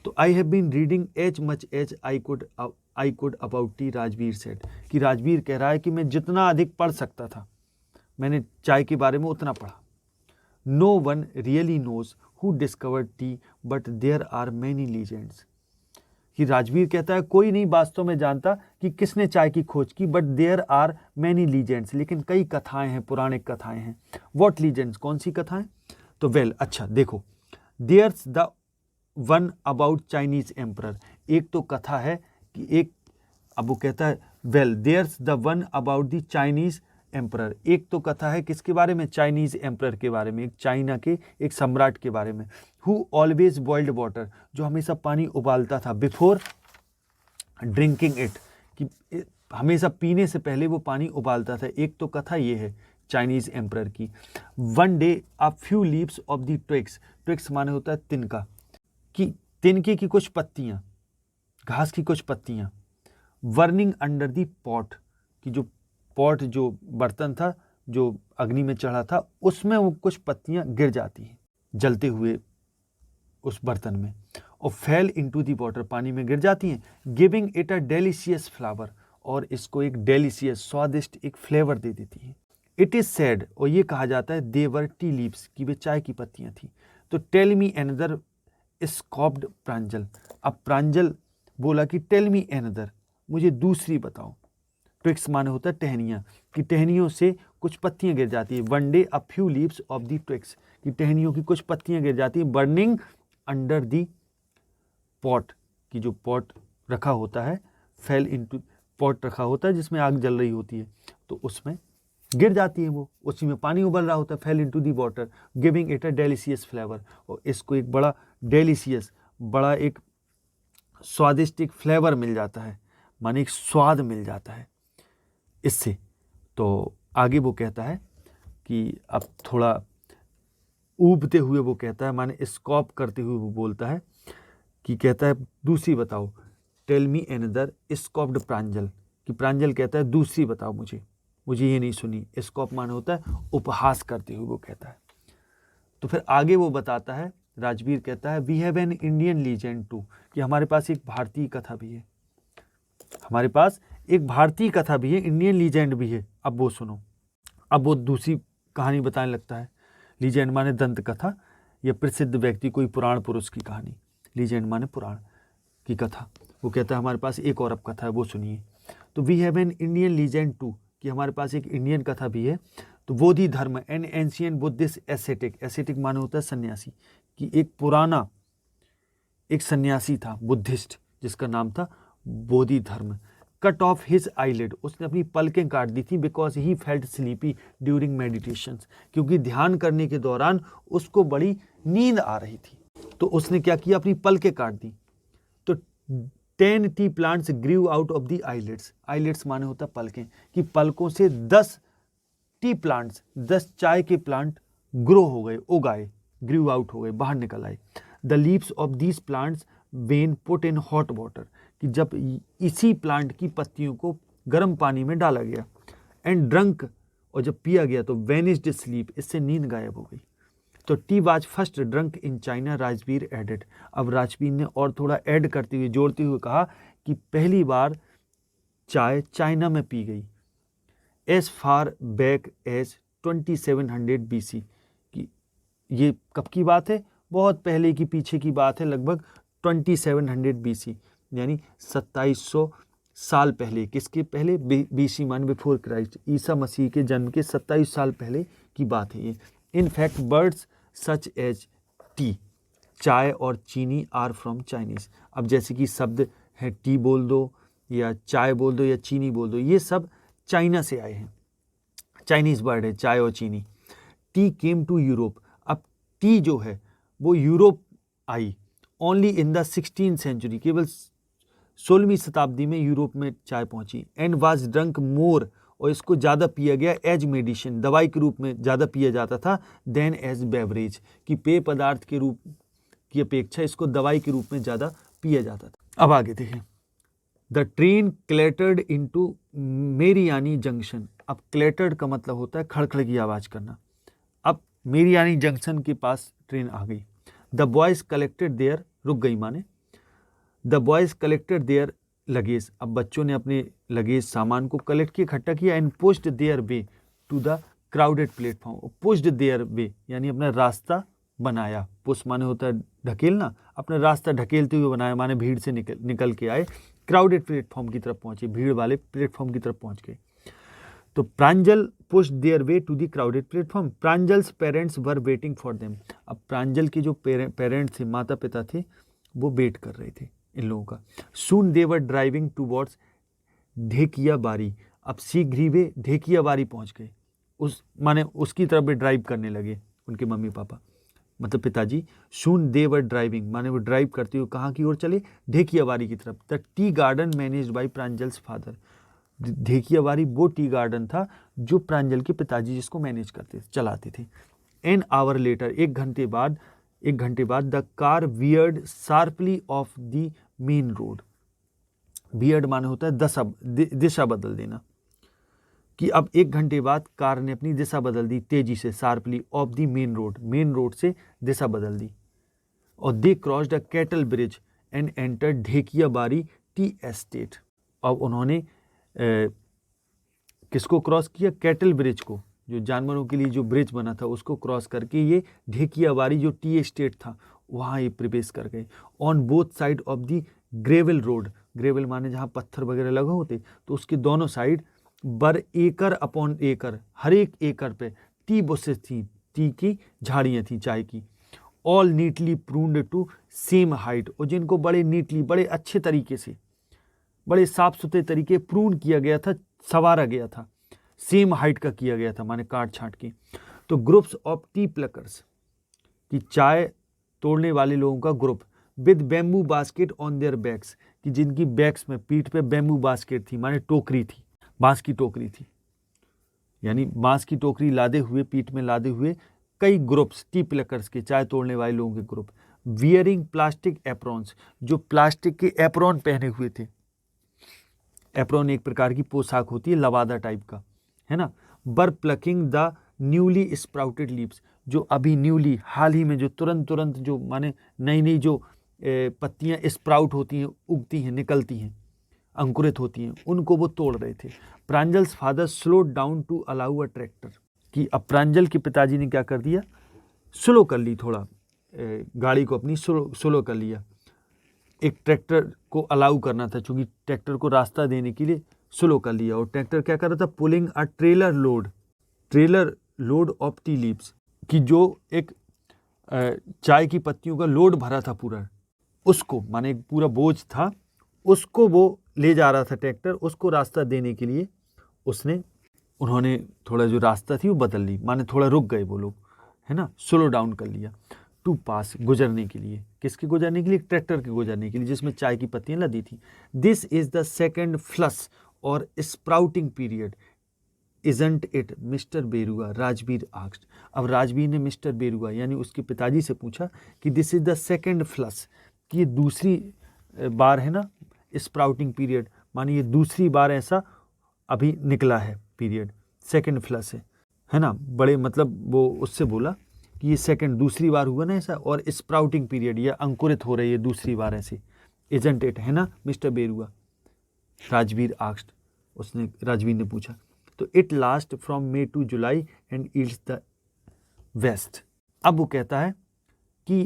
तो I have been reading as much as I could about tea, Rajvir said, कि राजवीर कह रहा है कि मैं जितना अधिक पढ़ सकता था मैंने चाय के बारे में उतना पढ़ा। No one really knows who discovered tea but there are many legends, कि राजवीर कहता है कोई नहीं वास्तव में जानता कि किसने चाय की खोज की, but there are many legends, लेकिन कई कथाएं हैं, पुराणिक कथाएं हैं। व्हाट लीजेंड्स, कौन सी कथाएं? तो वेल अच्छा देखो, there's the one about Chinese emperor, एक तो कथा है कि एक, अब वो कहता है well there's the one about the Chinese emperor, एक तो कथा है किसके बारे में? चाइनीज एम्परर के बारे में, एक चाइना के एक सम्राट के बारे में। हु ऑलवेज बॉइल्ड वाटर, जो हमेशा पानी उबालता था, बिफोर ड्रिंकिंग इट, कि हमेशा पीने से पहले वो पानी उबालता था। एक तो कथा ये है चाइनीज एम्परर की। One day a few leaves of the twigs, twigs माने होता है तिनका, कि तिनके की कुछ पत्तियां, घास की कुछ पत्तियां, वर्निंग अंडर दी पॉट, कि जो पॉट जो बर्तन था जो अग्नि में चढ़ा था उसमें वो कुछ पत्तियां गिर जाती हैं जलते हुए उस बर्तन में, और फेल इनटू दी वाटर, पानी में गिर जाती हैं, giving it a delicious flavour, और इसको एक डेलिशियस स्वादिष्ट एक फ्लेवर दे देती है। इट इज सेड, और ये कहा जाता है देवर टी लीव्स, कि वे चाय की पत्तियां थी। तो टेल मी एनदर स्कॉप्ड प्रांजल, अब प्रांजल बोला कि टेल मी एनदर, मुझे दूसरी बताओ। ट्विग्स माने होता है टहनियाँ, कि टहनियों से कुछ पत्तियां गिर जाती है। One day a few leaves of the twigs, कि टहनियों की कुछ पत्तियां गिर जाती हैं। बर्निंग अंडर दी पॉट, कि जो पॉट रखा होता है, फेल इनटू, पॉट रखा होता है जिसमें आग जल रही होती है, तो उसमें गिर जाती है वो, उसी में पानी उबल रहा होता है। Fail into the water giving it a delicious flavour, और इसको एक बड़ा डेलिशियस, बड़ा एक स्वादिष्ट एक फ्लेवर मिल जाता है, माने एक स्वाद मिल जाता है इससे। तो आगे वो कहता है कि अब थोड़ा ऊबते हुए वो कहता है, माने स्कॉप करते हुए वो बोलता है कि कहता है दूसरी बताओ। टेल मी एनदर स्कॉप्ड प्रांजल, कि प्रांजल कहता है दूसरी बताओ मुझे ये नहीं सुनी। स्कॉप माने होता है उपहास करते हुए वो कहता है। तो फिर आगे वो बताता है, राजवीर कहता है we have an Indian legend too, कि हमारे पास एक भारतीय कथा भी है, हमारे पास एक भारतीय कथा भी है, इंडियन लीजेंड भी है। अब वो सुनो, अब वो दूसरी कहानी बताने लगता है। लीजेंड माने दंत कथा या प्रसिद्ध व्यक्ति, कोई पुराण पुरुष की कहानी, लीजेंड माने पुराण की कथा। वो कहता है हमारे पास एक और अब कथा है, वो सुनिए। तो we have an Indian legend too, कि हमारे पास एक इंडियन कथा भी है। तो Bodhidharma an ancient Buddhist ascetic, ascetic माने होता है सन्यासी, कि एक पुराना एक सन्यासी था बुद्धिस्ट जिसका नाम था बोधि धर्म। कट ऑफ हिज आईलिड, उसने अपनी पलकें काट दी थी, because he felt sleepy during meditations, क्योंकि ध्यान करने के दौरान उसको बड़ी नींद आ रही थी। तो उसने क्या किया, अपनी पलकें काट दी। तो 10 tea plants grew out of the eyelids, eyelids माने होता पलकें, कि पलकों से 10 टी प्लांट्स, 10 चाय के प्लांट ग्रो हो गए, उगाए, ग्रू आउट हो गए, बाहर निकल आए। The leaves of these plants when put in hot water, कि जब इसी प्लांट की पत्तियों को गर्म पानी में डाला गया, एंड ड्रंक, और जब पिया गया तो वेनिस्ड स्लीप, इससे नींद गायब हो गई। तो tea was first drunk in China, Rajvir added. अब राजवीर ने और थोड़ा ऐड करते हुए, जोड़ते हुए कहा कि पहली बार चाय चाइना में पी गई as far back as 2700 BC। कि ये कब की बात है? बहुत पहले की, पीछे की बात है, लगभग 2700 BC, यानी 2700 साल पहले। किसके पहले? BC मान बिफोर क्राइस्ट, ईसा मसीह के जन्म के 27 साल पहले की बात है ये। In fact words such as tea, चाय और चीनी, आर फ्रॉम चाइनीज। अब जैसे कि शब्द है टी बोल दो, या चाय बोल दो, या चीनी बोल दो, ये सब चाइना से आए हैं, चाइनीज वर्ड है चाय और चीनी। टी केम टू यूरोप, अब टी जो है वो यूरोप आई only in the 16th century, केवल 16वीं शताब्दी में यूरोप में चाय पहुंची। एंड वाज ड्रंक मोर, और इसको ज़्यादा पिया गया एज मेडिसिन, दवाई के रूप में ज़्यादा पिया जाता था, देन एज बेवरेज, कि पेय पदार्थ के रूप की अपेक्षा इसको दवाई के रूप में ज़्यादा पिया जाता था। अब आगे देखें। The train clattered into Mariani junction. अब क्लैटर्ड का मतलब होता है खड़खड़ की आवाज़ करना। अब मेरियानी जंक्शन के पास ट्रेन आ गई। द बॉयज़ कलेक्टेड देयर, रुक गई माने। The boys collected their luggage, अब बच्चों ने अपने लगेज सामान को कलेक्ट किया, इकट्ठा किया। And pushed their way to the crowded platform. Pushed their way यानी अपना रास्ता बनाया। पुश माने होता है ढकेलना, अपना रास्ता ढकेलते हुए बनाया, माने भीड़ से निकल के आए, क्राउडेड प्लेटफॉर्म की तरफ पहुंचे, भीड़ वाले प्लेटफॉर्म की तरफ पहुंच गए। तो Pranjal pushed their way to the crowded platform. Pranjal's parents were waiting for them. अब प्रांजल के जो पेरेंट्स थे, माता पिता थे, वो वेट कर रहे थे इन लोगों का। सून दे वर ड्राइविंग टूवर्ड्स ढेकियाबारी। अब शीघ्र ही वे ढेकियाबारी पहुंच गए, उस माने उसकी तरफ वे ड्राइव करने लगे, उनके मम्मी पापा मतलब पिताजी। सून दे वर ड्राइविंग माने वो ड्राइव करते हुए कहाँ की ओर चले? ढेकियाबारी की तरफ। The tea garden managed by Pranjal's father. Dhekiabari वो टी गार्डन था जो प्रांजल के पिताजी जिसको मैनेज करते चलाते थे। एन आवर लेटर, एक घंटे बाद the car weird sharply off the main road. Weird माने होता है दिशा बदल देना, कि अब एक घंटे बाद कार ने अपनी दिशा बदल दी तेजी से, sharply off the main road से दिशा बदल दी। और they crossed a cattle bridge and entered Dhekiabari tea estate. अब उन्होंने किसको क्रॉस किया? कैटल ब्रिज को, जो जानवरों के लिए जो ब्रिज बना था उसको क्रॉस करके ये ढेकियाबारी जो टी एस्टेट था वहाँ ये प्रवेश कर गए। On both side of the gravel road, gravel माने जहाँ पत्थर वगैरह लगे होते, तो उसके दोनों साइड बर एकड़ अपॉन एकड़, हर एक एकड़ पे टी बुशेस थी, टी की झाड़ियाँ थी चाय की। All neatly pruned to same height, और जिनको बड़े नीटली, बड़े अच्छे तरीके से, बड़े साफ सुथरे तरीके प्रून किया गया था, संवारा गया था, सेम हाइट का किया गया था, माने काट छाट के। तो ग्रुप्स ऑफ टी प्लकर्स, कि चाय तोड़ने वाले लोगों का group, with bamboo basket on their backs, कि जिनकी बैक्स में, पीठ पे बैम्बू बास्केट थी, माने टोकरी थी, बांस की टोकरी थी, यानी बांस की टोकरी लादे हुए, पीठ में लादे हुए कई ग्रुप्स टी प्लकर्स के, चाय तोड़ने वाले लोगों के ग्रुप। वियरिंग प्लास्टिक एप्रॉन्स, जो प्लास्टिक के एप्रॉन पहने हुए थे। एप्रॉन एक प्रकार की पोशाक होती है, लवादा टाइप का, है ना। बर plucking the newly sprouted leaves, जो अभी न्यूली, हाल ही में जो तुरंत जो माने नई जो पत्तियां स्प्राउट होती हैं, उगती हैं, निकलती हैं, अंकुरित होती हैं, उनको वो तोड़ रहे थे। Pranjal's father slow down to allow a tractor, कि अब प्रांजल के पिताजी ने क्या कर दिया? स्लो कर ली, थोड़ा गाड़ी को अपनी स्लो कर लिया। एक ट्रैक्टर को अलाउ करना था, चूंकि ट्रैक्टर को रास्ता देने के लिए स्लो कर लिया। और ट्रैक्टर क्या कर रहा था? Pulling a trailer load of tea leaves, कि जो एक चाय की पत्तियों का लोड भरा था पूरा, उसको माने एक पूरा बोझ था, उसको वो ले जा रहा था ट्रैक्टर, उसको रास्ता देने के लिए उन्होंने थोड़ा जो रास्ता थी वो बदल ली, माने थोड़ा रुक गए वो लोग, है ना, स्लो डाउन कर लिया। टू पास, गुजरने के लिए, किसके गुजरने के लिए? ट्रैक्टर के गुजरने के लिए, जिसमें चाय की पत्तियां लदी थी। दिस इज द सेकेंड फ्लस और sprouting period, isn't it mister Barua, Rajveer asked. अब राजवीर ने मिस्टर बेरुआ यानी उसके पिताजी से पूछा कि this is the second flush, कि ये दूसरी बार है ना स्प्राउटिंग पीरियड, मानिए ये दूसरी बार ऐसा अभी निकला है पीरियड, सेकेंड फ्लश है ना, बड़े मतलब वो उससे बोला कि ये सेकेंड दूसरी बार हुआ ना ऐसा, और स्प्राउटिंग पीरियड या अंकुरित हो रही है दूसरी बार ऐसी, इजंट इट, है ना मिस्टर बेरुआ, राजवीर आस्क्ड, उसने राजवीर ने पूछा। तो it last from May to July and yields the best. अब वो कहता है कि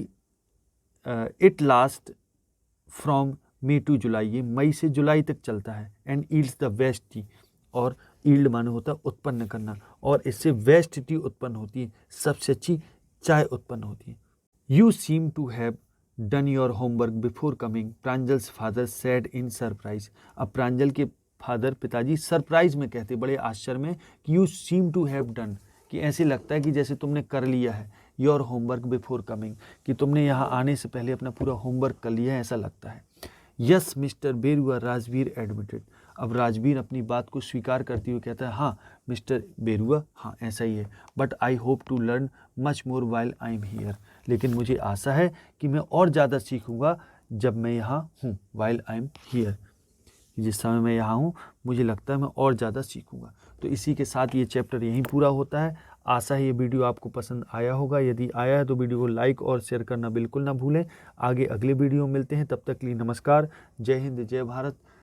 it last from May to July, ये मई से जुलाई तक चलता है, and yields the best tea, और ईल्ड माने होता है उत्पन्न करना, और इससे वेस्ट टी उत्पन्न होती है, सबसे अच्छी चाय उत्पन्न होती है। You seem to have done your homework before coming, Pranjal's father said in surprise. अब प्रांजल के फादर पिताजी सरप्राइज में कहते, बड़े आश्चर्य में, कि you seem to have done, कि ऐसे लगता है कि जैसे तुमने कर लिया है, योर होमवर्क बिफोर कमिंग, कि तुमने यहाँ आने से पहले अपना पूरा होमवर्क कर लिया है, ऐसा लगता है। Yes mister Barua, Rajveer admitted. अब राजवीर अपनी बात को स्वीकार करते हुए कहता है, हाँ मिस्टर बेरुआ, हाँ ऐसा ही है, but I hope to learn much more while I am here, लेकिन मुझे आशा है कि मैं और ज़्यादा सीखूंगा जब मैं यहाँ हूँ, वाइल आई एम हियर, जिस समय मैं यहाँ हूँ मुझे लगता है मैं और ज़्यादा सीखूंगा। तो इसी के साथ ये चैप्टर यहीं पूरा होता है। आशा है ये वीडियो आपको पसंद आया होगा, यदि आया है तो वीडियो को लाइक और शेयर करना बिल्कुल ना भूलें। आगे अगले वीडियो में मिलते हैं, तब तक के लिए नमस्कार, जय हिंद, जय भारत।